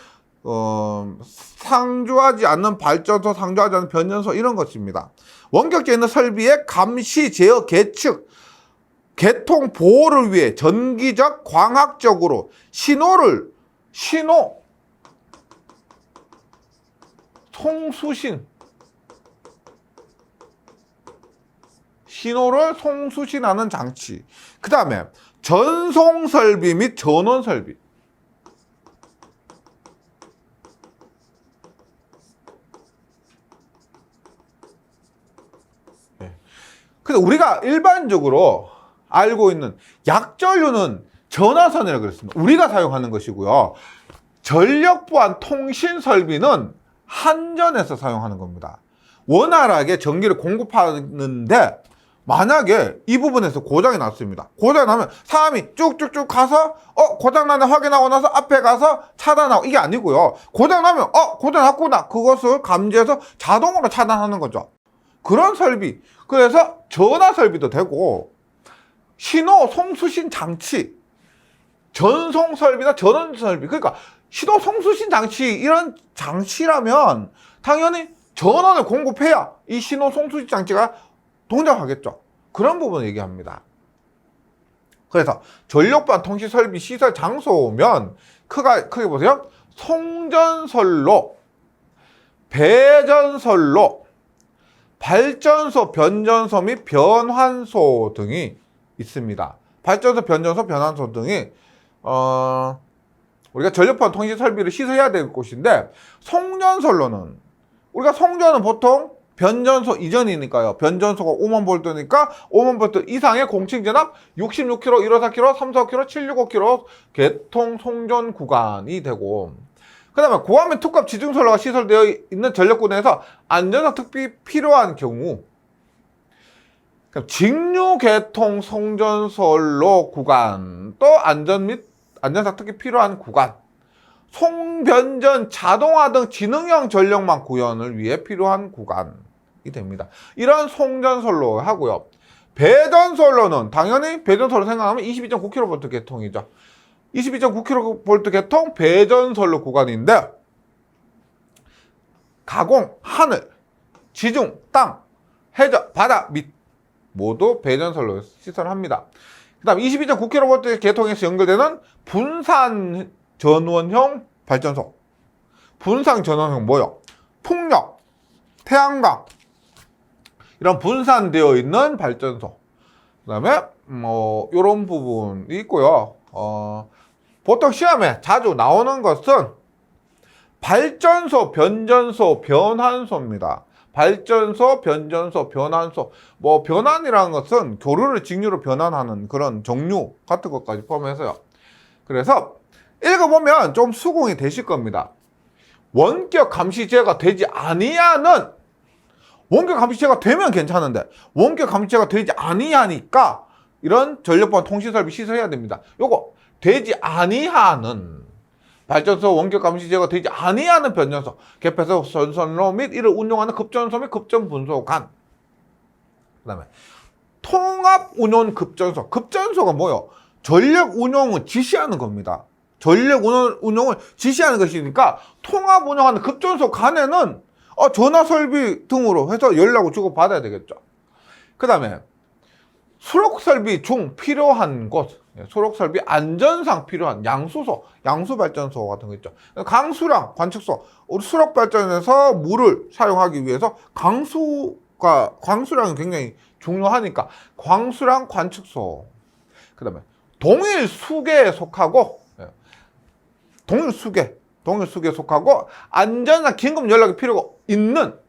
상주하지 않는 발전소, 상주하지 않는 변전소, 이런 것입니다. 원격지에 있는 설비의 감시, 제어, 계측, 개통 보호를 위해 전기적, 광학적으로 통수신, 신호를 송수신하는 장치. 그 다음에 전송설비 및 전원설비. 근데 우리가 일반적으로 알고 있는 약전류는 전화선이라고 그랬습니다. 우리가 사용하는 것이고요. 전력보안 통신설비는 한전에서 사용하는 겁니다. 원활하게 전기를 공급하는데 만약에 이 부분에서 고장이 났습니다. 고장이 나면 사람이 쭉쭉쭉 가서 고장 났나 확인하고 나서 앞에 가서 차단하고, 이게 아니고요. 고장 나면 고장 났구나, 그것을 감지해서 자동으로 차단하는 거죠. 그런 설비. 그래서 전화 설비도 되고 신호 송수신 장치, 전송 설비나 전원 설비, 그러니까 신호 송수신 장치, 이런 장치라면 당연히 전원을 공급해야 이 신호 송수신 장치가 동작하겠죠. 그런 부분을 얘기합니다. 그래서 전력보안 통신 설비 시설 장소면 크게 보세요. 송전선로, 배전선로, 발전소, 변전소 및 변환소 등이 있습니다. 발전소, 변전소, 변환소 등이 우리가 전력보안 통신 설비를 시설해야 될 곳인데, 송전선로는 우리가 송전은 보통 변전소 이전이니까요. 변전소가 5만 볼트니까 5만 볼트 이상의 공층 전압 66kV, 154kV, 345kV, 765kV 개통 송전 구간이 되고, 그 다음에 고화면 투값 지중선로가 시설되어 있는 전력구내에서 안전상 특비 필요한 경우, 직류 개통 송전선로 구간, 또 안전 및 안전상 특비 필요한 구간, 송변전 자동화 등 지능형 전력망 구현을 위해 필요한 구간이 됩니다. 이런 송전선로 하고요. 배전선로는 당연히 배전선로 생각하면 22.9kV 개통이죠. 22.9kV 개통 배전선로 구간인데, 가공, 하늘, 지중, 땅, 해저, 바다 및 모두 배전선로 시설합니다. 그 다음 22.9kV 개통에서 연결되는 분산 전원형 발전소. 분산 전원형 뭐요? 풍력, 태양광, 이런 분산되어 있는 발전소. 그 다음에 이런 부분이 있고요. 보통 시험에 자주 나오는 것은 발전소, 변전소, 변환소입니다. 발전소, 변전소, 변환소. 변환이라는 것은 교류를 직류로 변환하는 그런 종류 같은 것까지 포함해서요. 그래서 읽어보면 좀 수긍이 되실 겁니다. 원격 감시제가 되지 아니하는, 원격 감시제가 되면 괜찮은데 원격 감시제가 되지 아니하니까 이런 전력보안 통신설비 시설해야 됩니다. 요거 되지 아니하는 발전소, 원격 감시제가 되지 아니하는 변전소, 개폐소, 전선로 및 이를 운용하는 급전소 및 급전분소 간. 그 다음에 통합 운용 급전소. 급전소가 뭐요? 전력 운용을 지시하는 겁니다. 전력 운용을 지시하는 것이니까 통합 운영하는 급전소 간에는 전화 설비 등으로 해서 연락을 주고 받아야 되겠죠. 그 다음에 수록 설비 중 필요한 곳, 수록 설비 안전상 필요한 양수소, 양수 발전소 같은 거 있죠. 강수량 관측소, 우리 수록 발전에서 물을 사용하기 위해서 광수량이 굉장히 중요하니까 광수량 관측소. 그 다음에 동일 수계에 속하고, 동일 수계에 속하고 안전한 긴급 연락이 필요가 있는,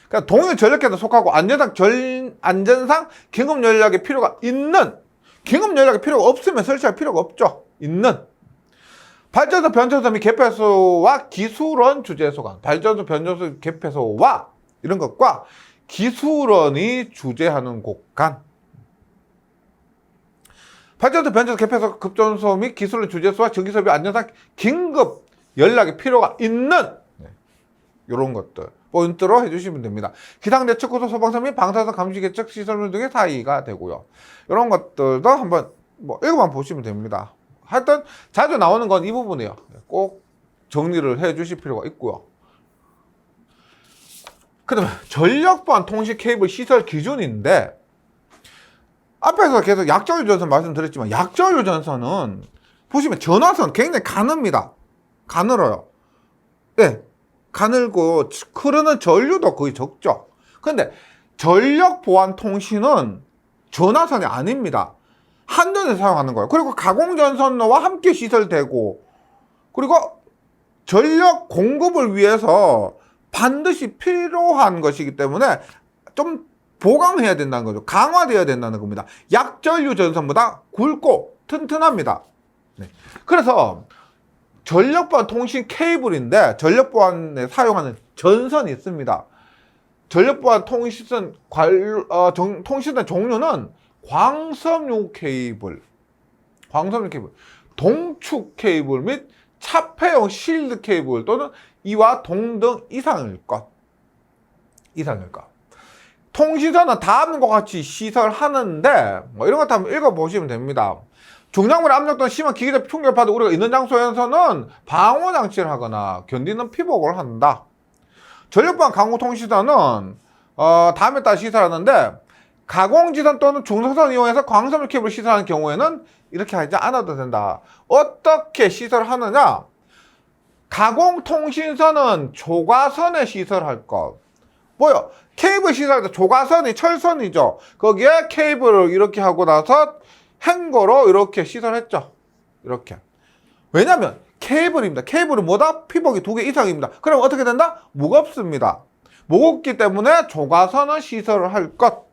그러니까 동일 전력계에 속하고 안전상 긴급 연락이 필요가 있는, 긴급 연락이 필요가 없으면 설치할 필요가 없죠. 있는 발전소, 변전소 및 개폐소와 기술원 주재소 간. 발전소, 변전소, 개폐소와 이런 것과 기술원이 주재하는 곳 간. 발전소, 변전소, 개폐소, 급전소 및 기술원 주재소와 전기설비 안전상 긴급 연락이 필요가 있는, 이런 것들 포인트로 해주시면 됩니다. 기상대책구조, 소방서 및 방사선 감시계측 시설물 등의 사이가 되고요. 이런 것들도 한번 읽어만 보시면 됩니다. 하여튼 자주 나오는 건 이 부분이에요. 꼭 정리를 해 주실 필요가 있고요. 그 다음에 전력보안 통신 케이블 시설 기준인데, 앞에서 계속 약전류 전선 말씀드렸지만 약전류 전선은 보시면 전화선 굉장히 가늡니다. 가늘어요. 네. 가늘고 흐르는 전류도 거의 적죠. 근데 전력 보안 통신은 전화선이 아닙니다. 한전에서 사용하는 거예요. 그리고 가공전선로와 함께 시설되고, 그리고 전력 공급을 위해서 반드시 필요한 것이기 때문에 좀 보강해야 된다는 거죠. 강화되어야 된다는 겁니다. 약전류 전선보다 굵고 튼튼합니다. 네. 그래서 전력보안 통신 케이블인데, 전력보안에 사용하는 전선이 있습니다. 전력보안 통신선 통신선 종류는 광섬유 케이블, 동축 케이블 및 차폐형 실드 케이블 또는 이와 동등 이상일 것. 통신선은 다음과 같이 시설하는데, 뭐 이런 것 한번 읽어보시면 됩니다. 중량물 압력 또는 심한 기계적 충격파도 우리가 있는 장소에서는 방호 장치를 하거나 견디는 피복을 한다. 전력보안 강공통신선은 다음에 따라 시설하는데, 가공지선 또는 중성선 이용해서 광섬유 케이블을 시설하는 경우에는 이렇게 하지 않아도 된다. 어떻게 시설하느냐? 가공통신선은 조과선에 시설할 것. 뭐요? 케이블 시설할 때 조과선이 철선이죠. 거기에 케이블을 이렇게 하고 나서 행거로 이렇게 시설했죠. 이렇게. 왜냐면 케이블입니다. 케이블은 뭐다? 피복이 2개 이상입니다. 그럼 어떻게 된다? 무겁습니다. 무겁기 때문에 조과선은 시설을 할 것.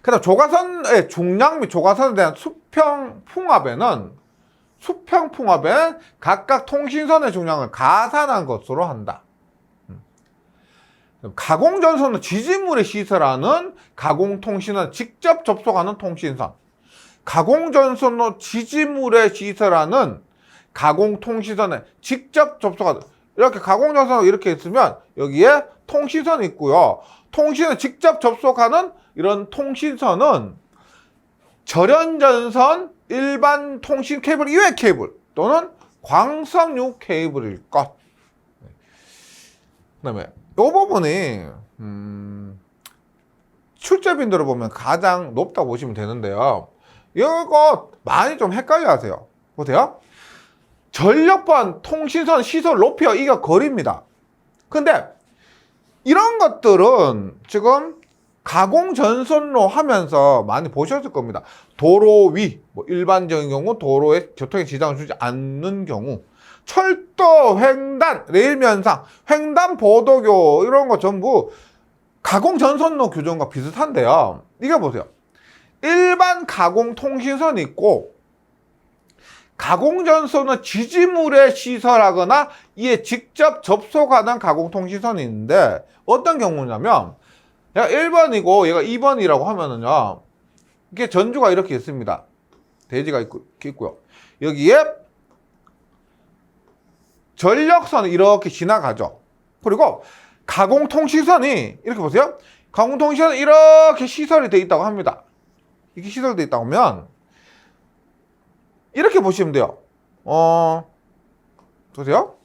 그다음 조과선의 중량 및 조과선에 대한 수평풍압에는 각각 통신선의 중량을 가산한 것으로 한다. 가공전선은 지지물에 시설하는 가공통신선 직접 접속하는 통신선. 가공전선로 지지물에 시설하는 가공통신선에 직접 접속하는, 이렇게 가공전선이 이렇게 있으면 여기에 통신선이 있고요. 통신에 직접 접속하는 이런 통신선은 절연전선, 일반 통신 케이블 이외 케이블 또는 광섬유 케이블일 것. 그 다음에 이 부분이 출제 빈도를 보면 가장 높다고 보시면 되는데요. 이거 많이 좀 헷갈려 하세요. 보세요. 전력보안 통신선 시설 높이와 이게 거리입니다. 근데 이런 것들은 지금 가공전선로 하면서 많이 보셨을 겁니다. 도로 위, 뭐 일반적인 경우 도로에 교통에 지장을 주지 않는 경우, 철도, 횡단, 레일면상, 횡단보도교 이런 거 전부 가공전선로 규정과 비슷한데요. 이거 보세요. 일반 가공통신선이 있고, 가공전선은 지지물에 시설하거나 이에 직접 접속하는 가공통신선이 있는데, 어떤 경우냐면 얘가 1번이고 얘가 2번이라고 하면은요, 이게 전주가 이렇게 있습니다. 대지가 있고요. 여기에 전력선이 이렇게 지나가죠. 그리고 가공통신선이 이렇게 보세요. 가공통신선이 이렇게 시설이 되어 있다고 합니다. 이렇게 시설되어 있다고 하면 이렇게 보시면 돼요. 보세요.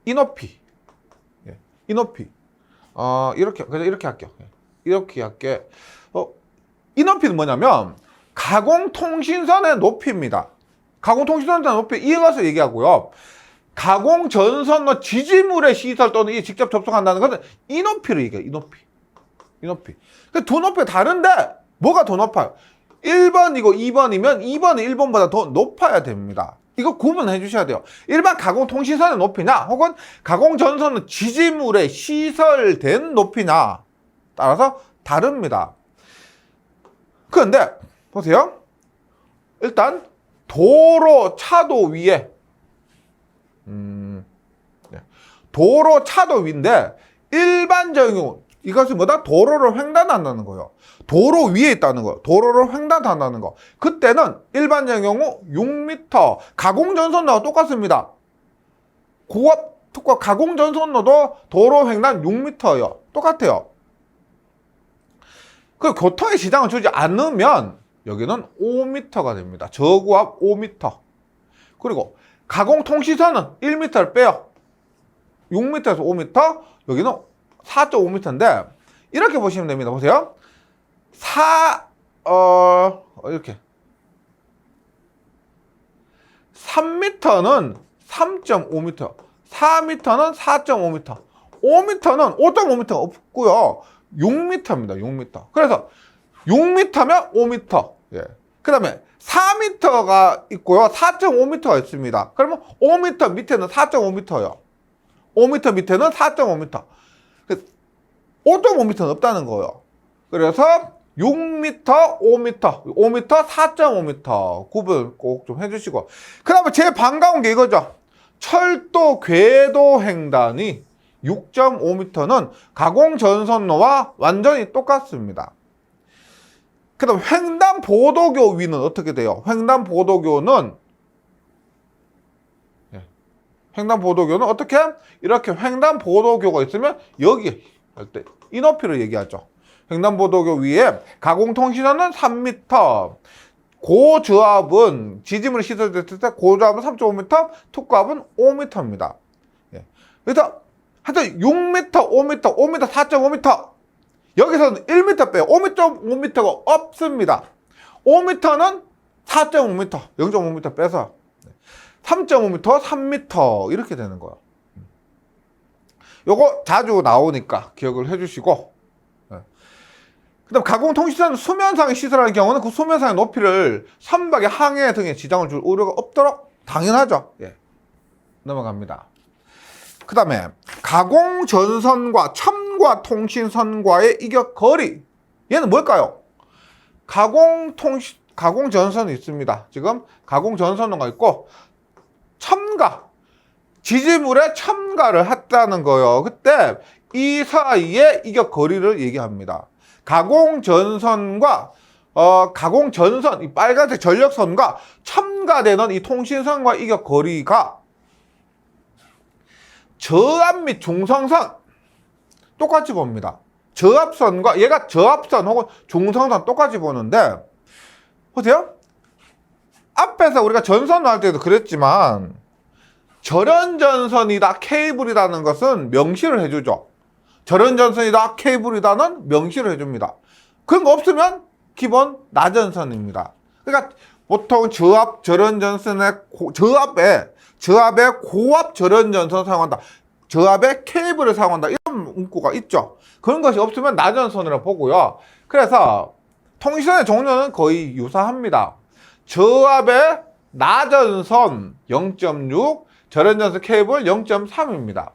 이 높이. 이 높이. 이렇게, 그냥 이렇게 할게요. 이렇게 할게. 이 높이는 뭐냐면, 가공통신선의 높이입니다. 가공통신선의 높이, 이어가서 얘기하고요. 가공전선로 지지물의 시설 또는 이 직접 접속한다는 것은 이 높이를 얘기해요. 이 높이. 두 높이가 다른데, 뭐가 더 높아요? 1번이고 2번이면 2번이 1번보다 더 높아야 됩니다. 이거 구분해 주셔야 돼요. 일반 가공통신선의 높이냐 혹은 가공전선은 지지물에 시설된 높이냐 따라서 다릅니다. 그런데 보세요. 일단 도로 차도 위에 도로 차도 위인데 일반적인 경우 이것은 뭐다? 도로를 횡단한다는 거예요. 도로 위에 있다는 거예요. 도로를 횡단한다는 거. 그때는 일반적인 경우 6m, 가공전선로와 똑같습니다. 고압 특과 가공전선로도 도로 횡단 6m예요. 똑같아요. 그 교통에 지장을 주지 않으면 여기는 5m가 됩니다. 저고압 5m. 그리고 가공통신선은 1m를 빼요. 6m에서 5m, 여기는 4.5m인데 이렇게 보시면 됩니다. 보세요. 이렇게 3m는 3.5m, 4m는 4.5m, 5m는 5.5m 없고요. 6m입니다. 6m. 그래서 6m면 5m. 예. 그 다음에 4m가 있고요. 4.5m가 있습니다. 그러면 5m 밑에는 4.5m요. 5m 밑에는 4.5m. 5.5m는 없다는 거예요. 그래서 6m, 5m, 5m, 4.5m 구분 꼭 좀 해주시고. 그 다음에 제일 반가운 게 이거죠. 철도 궤도 횡단이 6.5m는 가공전선로와 완전히 똑같습니다. 그 다음 횡단보도교 위는 어떻게 돼요? 횡단보도교는 어떻게? 이렇게 횡단보도교가 있으면 여기 할 때 이 높이를 얘기하죠. 횡단보도교 위에 가공통신선은 3m, 고저압은 지지물이 시설됐을 때 고저압은 3.5m, 특고압은 5m입니다. 예. 그래서 하여튼 6m, 5m, 5m, 4.5m 여기서는 1m 빼요. 5.5m가 없습니다. 5m는 4.5m, 0.5m 빼서 3.5m, 3m 이렇게 되는 거예요. 요거 자주 나오니까 기억을 해주시고, 그 다음 가공통신선은 수면상에 시설하는 경우는 그 수면상의 높이를 선박의 항해 등에 지장을 줄 우려가 없도록 당연하죠. 예. 넘어갑니다. 그 다음에 가공전선과 첨과통신선과의 이격거리, 얘는 뭘까요? 가공전선이 있습니다. 지금 가공전선로가 있고 첨가, 지지물에 첨가를 했다는 거예요. 그때 이 사이의 이격거리를 얘기합니다. 가공전선과 가공전선, 이 빨간색 전력선과 첨가되는 이 통신선과 이격거리가 저압 및 중성선 똑같이 봅니다. 저압선과 얘가 저압선 혹은 중성선 똑같이 보는데 보세요. 앞에서 우리가 전선 할 때도 그랬지만 절연전선이다, 케이블이라는 것은 명시를 해주죠. 절연전선이다, 케이블이다는 명시를 해줍니다. 그런 거 없으면 기본 나전선입니다. 그러니까 보통 저압 절연전선의 저압에 고압 절연전선을 사용한다. 저압에 케이블을 사용한다. 이런 문구가 있죠. 그런 것이 없으면 나전선이라고 보고요. 그래서 통신선의 종류는 거의 유사합니다. 저압에 나전선 0.6, 절연전선 케이블 0.3입니다.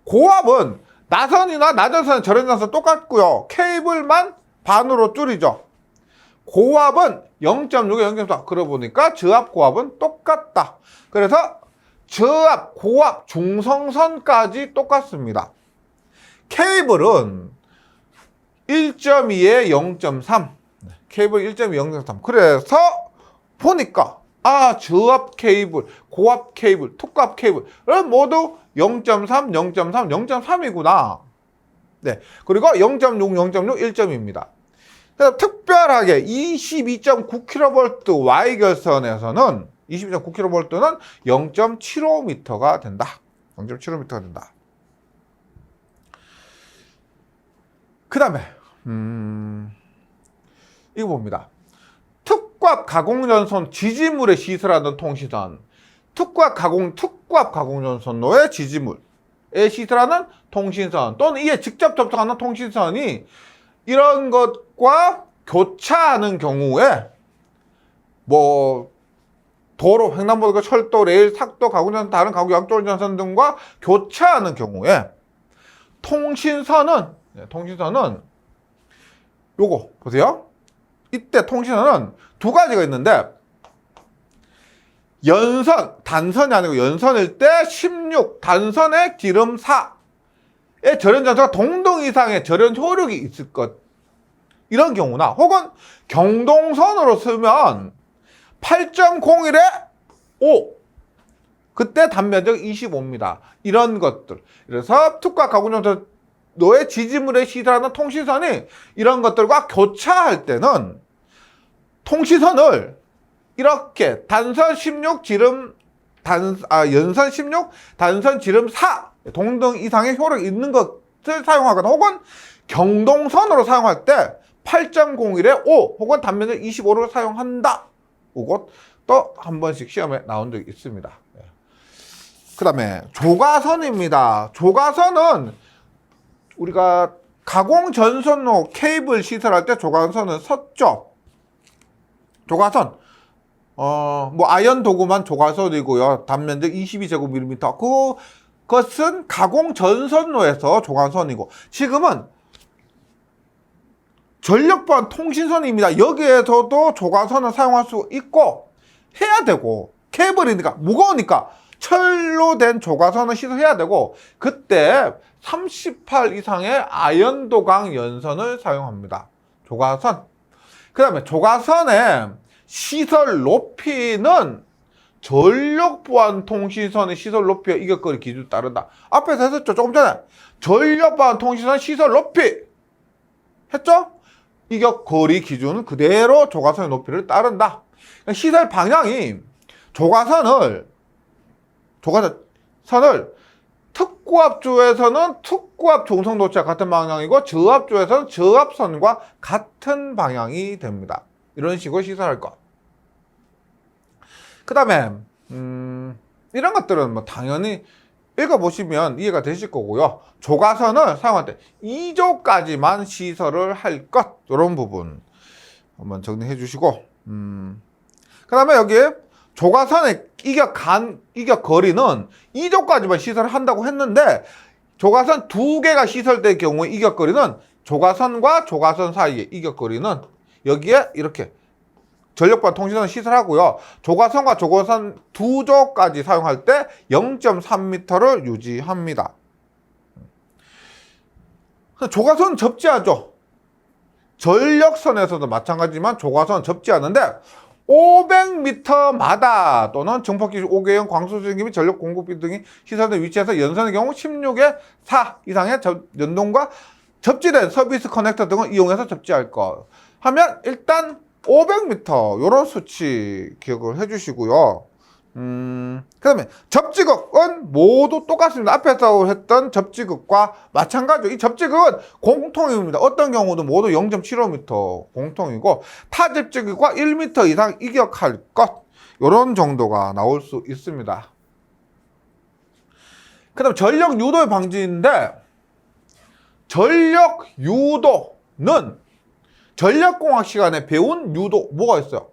고압은 나선이나 나전선, 절연전선 똑같고요. 케이블만 반으로 줄이죠. 고압은 0.6에 0.4. 그러고 보니까 저압, 고압은 똑같다. 그래서 저압, 고압, 중성선까지 똑같습니다. 케이블은 1.2에 0.3. 케이블 1.2, 0.3. 그래서 보니까 저압 케이블, 고압 케이블, 특고압 케이블은 모두 0.3, 0.3, 0.3이구나. 네. 그리고 0.6, 0.6, 1점입니다. 특별하게 22.9kV Y결선에서는 22.9kV는 0.75m가 된다. 0.75m가 된다. 그 다음에 이거 봅니다. 특고압 가공전선 지지물에 시설하는 통신선, 특고압 가공전선로의 지지물에 시설하는 통신선 또는 이에 직접 접촉하는 통신선이 이런 것과 교차하는 경우에 도로, 횡단보도, 철도, 레일, 삭도, 가공전선, 다른 가공 약돌전선 등과 교차하는 경우에 통신선은 요거 보세요. 이때 통신선은 두 가지가 있는데 단선이 아니고 연선일 때 16, 단선의 기름 4의 절연전선과 동등 이상의 절연 효력이 있을 것, 이런 경우나 혹은 경동선으로 쓰면 8.01에 5, 그때 단면적 25입니다. 이런 것들. 그래서 특고압 가공전선로의 지지물에 시설하는 통신선이 이런 것들과 교차할 때는 통신선을 이렇게 단선 16, 연선 16, 단선 지름 4 동등 이상의 효력이 있는 것을 사용하거나 혹은 경동선으로 사용할 때 8.01에 5 혹은 단면적 25를 사용한다. 이것도 한 번씩 시험에 나온 적이 있습니다. 그 다음에 조가선입니다. 조가선은 우리가 가공전선로 케이블 시설할 때 조가선은 섰죠. 조가선 뭐 아연 도구만 조가선이고요. 단면적 22제곱밀리미터. 그것은 가공전선로에서 조가선이고, 지금은 전력보안 통신선입니다. 여기에서도 조가선을 사용할 수 있고 해야 되고, 케이블이니까 무거우니까 철로 된 조가선을 시설해야 되고, 그때 38 이상의 아연도강 연선을 사용합니다. 조가선. 그 다음에 조가선의 시설 높이는 전력보안통신선의 시설 높이와 이격거리 기준에 따른다. 앞에서 했었죠. 조금 전에. 전력보안통신선 시설 높이 했죠? 이격거리 기준은 그대로 조가선의 높이를 따른다. 시설 방향이 조가선을 특구압조에서는 특구압 종성도치와 같은 방향이고, 저압조에서는 저압선과 같은 방향이 됩니다. 이런 식으로 시설할 것. 그 다음에 이런 것들은 뭐 당연히 읽어보시면 이해가 되실 거고요. 조가선을 사용할 때 2조까지만 시설을 할 것, 이런 부분 한번 정리해 주시고, 그 다음에 여기 조가선의 이격거리는 2조까지만 시설을 한다고 했는데, 조가선 2개가 시설될 경우에 이격거리는 조가선과 조가선 사이의 이격거리는 여기에 이렇게 전력보안 통신선을 시설하고요. 조가선과 조가선 2조까지 사용할 때 0.3m를 유지합니다. 조가선 접지하죠. 전력선에서도 마찬가지지만 조가선 접지하는데 500m마다 또는 정폭기술 5개형 광소전기 및 전력 공급비 등이 시설된 위치에서 연선의 경우 16의 4 이상의 연동과 접지된 서비스 커넥터 등을 이용해서 접지할 것 하면, 일단 500m 요런 수치 기억을 해주시고요. 그 다음에 접지극은 모두 똑같습니다. 앞에서 했던 접지극과 마찬가지로 이 접지극은 공통입니다. 어떤 경우도 모두 0.75m 공통이고, 타 접지극과 1m 이상 이격할 것, 요런 정도가 나올 수 있습니다. 그 다음 전력 유도의 방지인데, 전력 유도는 전력공학 시간에 배운 유도 뭐가 있어요?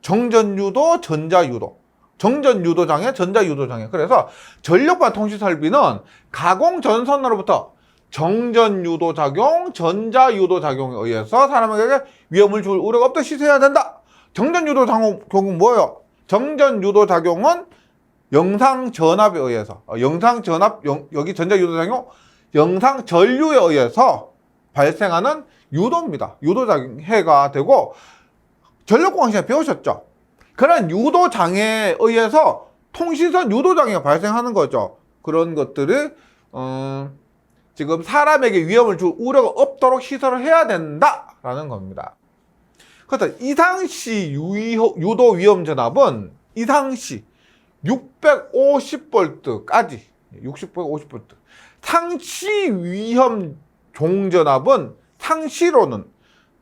정전유도, 전자유도. 정전유도장애, 전자유도장애. 그래서 전력보안 통신설비는 가공전선으로부터 정전유도작용, 전자유도작용에 의해서 사람에게 위험을 줄 우려가 없도록 시설해야 된다. 정전유도작용은 뭐예요? 정전유도작용은 영상전압에 의해서, 영상전압, 여기 전자유도작용, 영상전류에 의해서 발생하는 유도입니다. 유도장애가 되고, 전력공학 시간에 배우셨죠? 그런 유도장애에 의해서 통신선 유도장애가 발생하는 거죠. 그런 것들을 지금 사람에게 위험을 줄 우려가 없도록 시설을 해야 된다라는 겁니다. 그래서 이상시 유도 위험 전압은 이상시 650V까지, 650V. 상시 위험 종전압은 상시로는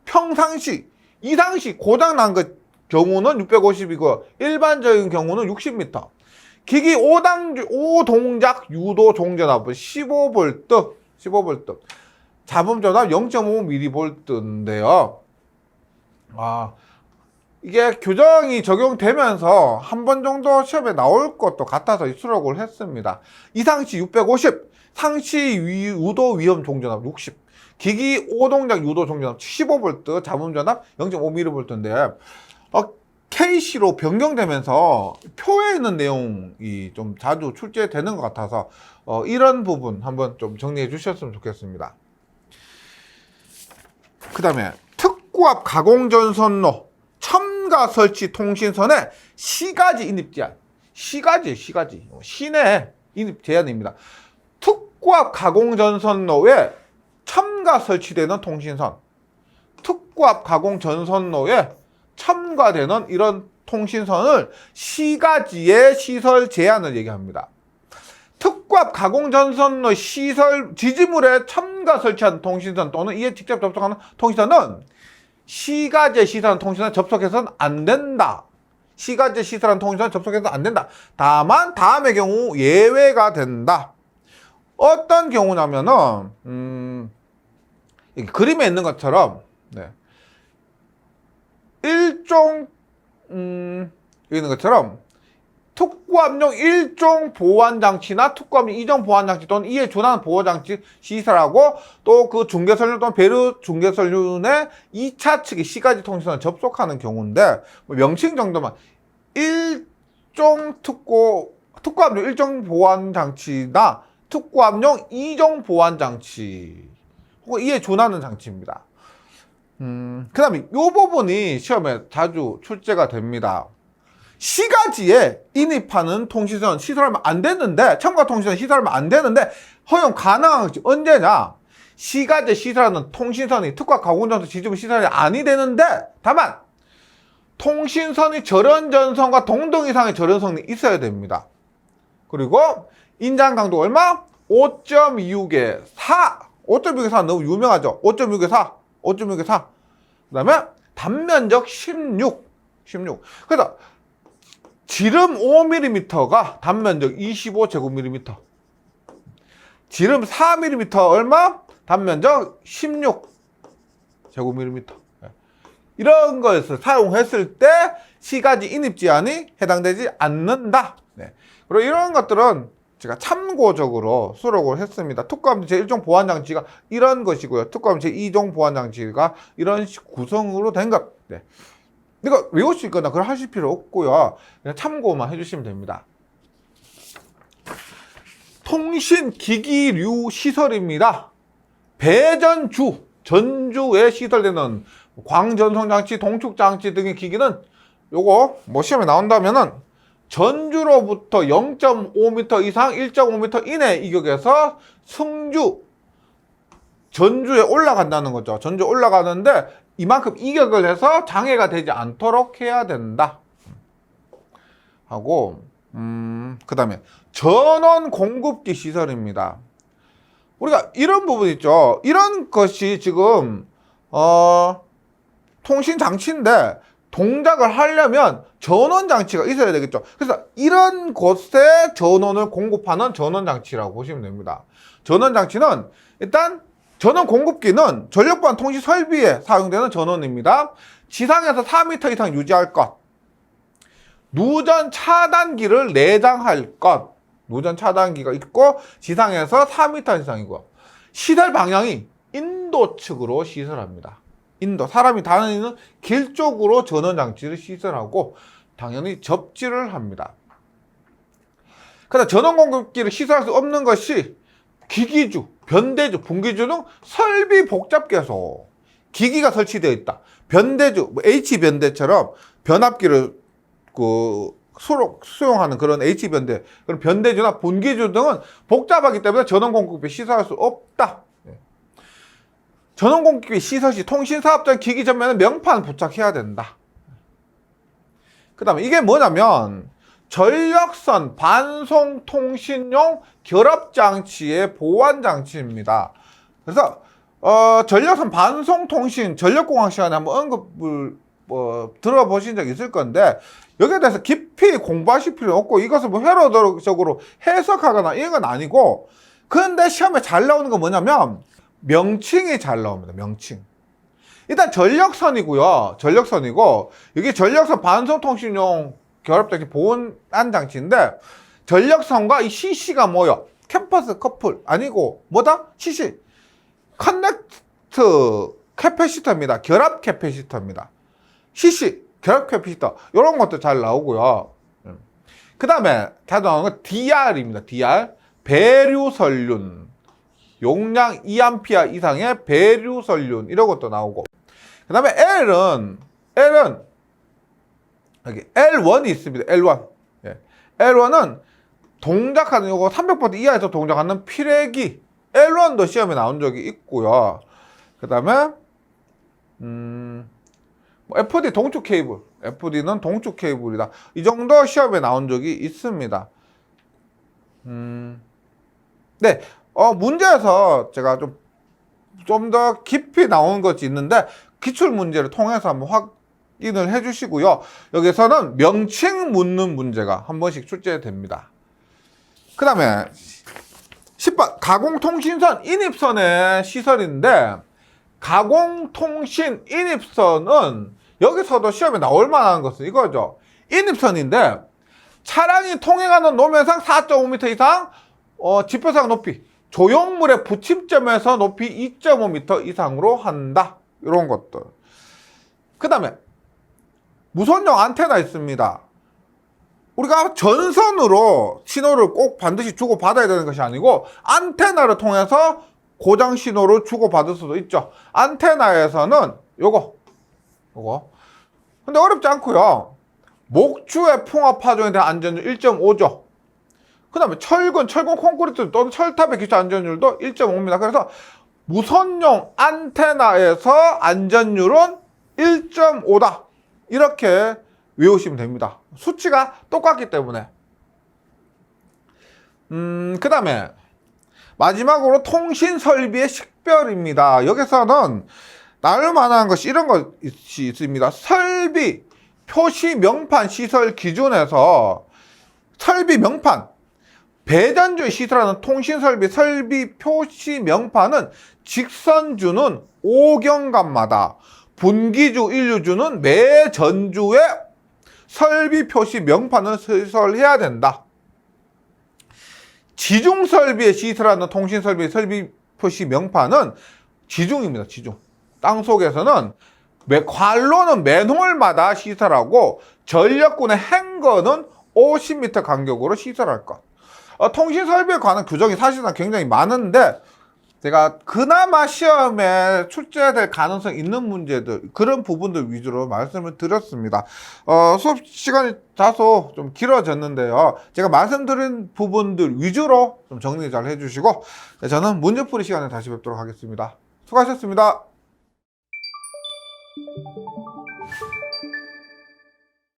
평상시, 이상시 고장난 것 경우는 650이고 일반적인 경우는 60m. 기기 5동작 유도 종전압은 15V, 15V. 잡음 전압 0.5mV인데요. 이게 규정이 적용되면서 한 번 정도 시험에 나올 것도 같아서 수록을 했습니다. 이상시 650, 상시 유도 위험 종전압 60, 기기 5동작 유도 종전압 15V, 잡음 전압 0.5mV인데, KC로 변경되면서 표에 있는 내용이 좀 자주 출제되는 것 같아서 이런 부분 한번 좀 정리해 주셨으면 좋겠습니다. 그 다음에 특구압 가공전선로 첨가 설치 통신선의 시가지 인입 제한. 시가지. 시내 인입 제한입니다. 특구압 가공전선로에 첨가 설치되는 통신선, 특구압 가공전선로에 첨가되는 이런 통신선을 시가지의 시설 제한을 얘기합니다. 특구압 가공전선로 시설 지지물에 첨가 설치한 통신선 또는 이에 직접 접속하는 통신선은 시가지에 시설한 통신선에 접속해서는 안 된다. 시가지 시설한 통신선 접속해서 안 된다. 다만 다음의 경우 예외가 된다. 어떤 경우냐면은 여기 그림에 있는 것처럼 네. 일종 여기 있는 것처럼 특구압용 1종 보완장치나 특구압용 2종 보완장치 또는 이에 준하는 보호장치 시설하고 또 그 중개선륜 또는 배류 중개선륜의 2차 측이 시가지 통신선을 접속하는 경우인데 명칭 정도만 1종 특구압용 1종 보완장치나 특구압용 2종 보완장치 혹은 이에 준하는 장치입니다. 그 다음에 이 부분이 시험에 자주 출제가 됩니다. 시가지에 인입하는 통신선 시설하면 안 되는데 첨가 통신선 시설하면 안 되는데 허용 가능한 것이 언제냐? 시가지에 시설하는 통신선이 특화 가공전선 지지부 시설이 아니 되는데 다만 통신선이 절연전선과 동등 이상의 절연선이 있어야 됩니다. 그리고 인장 강도 얼마? 5.26에 4 5.6에 4 너무 유명하죠? 5.6에 4 5.6에 4 그 다음에 단면적 16 그래서 지름 5mm가 단면적 25제곱미리미터 지름 4mm 얼마? 단면적 16제곱미리미터 이런 것을 사용했을 때 시가지 인입 제한이 해당되지 않는다. 네. 그리고 이런 것들은 제가 참고적으로 수록을 했습니다. 특구압 제1종 보완장치가 이런 것이고요. 특구압 제2종 보완장치가 이런 구성으로 된 것. 네. 이거 외울 수 있거나 그걸 하실 필요 없고요. 그냥 참고만 해주시면 됩니다. 통신기기류 시설입니다. 배전주, 전주에 시설되는 광전송장치, 동축장치 등의 기기는 요거 뭐 시험에 나온다면은 전주로부터 0.5m 이상 1.5m 이내 이격에서 승주, 전주에 올라간다는 거죠. 전주에 올라가는데 이만큼 이격을 해서 장애가 되지 않도록 해야 된다. 하고 그 다음에 전원 공급기 시설입니다. 우리가 이런 부분 있죠. 이런 것이 지금 통신 장치인데 동작을 하려면 전원 장치가 있어야 되겠죠. 그래서 이런 곳에 전원을 공급하는 전원 장치라고 보시면 됩니다. 전원 장치는 일단 전원 공급기는 전력 보안 통신 설비에 사용되는 전원입니다. 지상에서 4m 이상 유지할 것. 누전 차단기를 내장할 것. 누전 차단기가 있고 지상에서 4m 이상이고 시설 방향이 인도 측으로 시설합니다. 인도 사람이 다니는 길 쪽으로 전원 장치를 시설하고 당연히 접지를 합니다. 그래서 전원 공급기를 시설할 수 없는 것이 기기주, 변대주, 분기주 등 설비 복잡계소 기기가 설치되어 있다. 변대주, H변대처럼 변압기를 수용하는 그런 H변대, 그런 변대주나 분기주 등은 복잡하기 때문에 전원 공급기 시설할 수 없다. 전원 공급기 시설 시 통신사업장 기기 전면에 명판 부착해야 된다. 그 다음에 이게 뭐냐면 전력선 반송통신용 결합장치의 보완장치입니다. 그래서 전력선 반송통신 전력공학 시간에 한번 언급을 들어보신 적 있을 건데 여기에 대해서 깊이 공부하실 필요 없고 이것을 뭐 회로적으로 해석하거나 이런 건 아니고 그런데 시험에 잘 나오는 건 뭐냐면 명칭이 잘 나옵니다. 명칭. 일단 전력선이고요. 전력선이고 여기 전력선 반송통신용 결합장치 보완 장치인데 전력선과 이 CC가 뭐요? 캠퍼스 커플 아니고 뭐다? CC 커넥트 캐패시터입니다. 결합 캐패시터입니다. CC 결합 캐패시터 이런 것도 잘 나오고요. 그 다음에 자주 나오는 건 DR입니다. DR 배류설륜 용량 2A 이상의 배류설륜 이런 것도 나오고 그 다음에 L은 여기 L1이 있습니다. L1 L1은 동작하는 요거 300V 이하에서 동작하는 피레기 L1도 시험에 나온 적이 있고요. 그 다음에 FD 동축 케이블 FD는 동축 케이블이다. 이 정도 시험에 나온 적이 있습니다. 네, 문제에서 제가 좀 더 깊이 나온 것이 있는데 기출 문제를 통해서 한번 확인을 해주시고요. 여기서는 명칭 묻는 문제가 한 번씩 출제됩니다. 그 다음에 10번 가공통신선 인입선의 시설인데, 가공통신 인입선은 여기서도 시험에 나올 만한 것은 이거죠. 인입선인데 차량이 통행하는 노면상 4.5m 이상, 지표상 높이, 조형물의 붙임점에서 높이 2.5m 이상으로 한다. 이런 것들. 그 다음에 무선용 안테나 있습니다. 우리가 전선으로 신호를 꼭 반드시 주고받아야 되는 것이 아니고 안테나를 통해서 고장 신호를 주고받을 수도 있죠. 안테나에서는 요거 근데 어렵지 않고요. 목주의 풍화 파종에 대한 안전율 1.5죠. 그 다음에 철근 콘크리트 또는 철탑의 기초 안전율도 1.5입니다. 그래서 무선용 안테나에서 안전율은 1.5다. 이렇게 외우시면 됩니다. 수치가 똑같기 때문에. 그 다음에 마지막으로 통신 설비의 식별입니다. 여기서는 나올 만한 것이 이런 것이 있습니다. 설비 표시 명판 시설 기준에서 설비 명판, 배전주의 시설하는 통신 설비 표시 명판은 직선주는 5경간마다, 분기주, 인류주는 매 전주에 설비 표시 명판을 시설해야 된다. 지중 설비에 시설하는 통신 설비 표시 명판은 지중입니다. 지중. 땅속에서는 관로는 맨홀마다 시설하고 전력군의 행거는 50m 간격으로 시설할 것. 통신 설비에 관한 규정이 사실상 굉장히 많은데 제가 그나마 시험에 출제될 가능성 있는 문제들, 그런 부분들 위주로 말씀을 드렸습니다. 수업 시간이 다소 좀 길어졌는데요. 제가 말씀드린 부분들 위주로 좀 정리 잘 해주시고, 저는 문제풀이 시간에 다시 뵙도록 하겠습니다. 수고하셨습니다.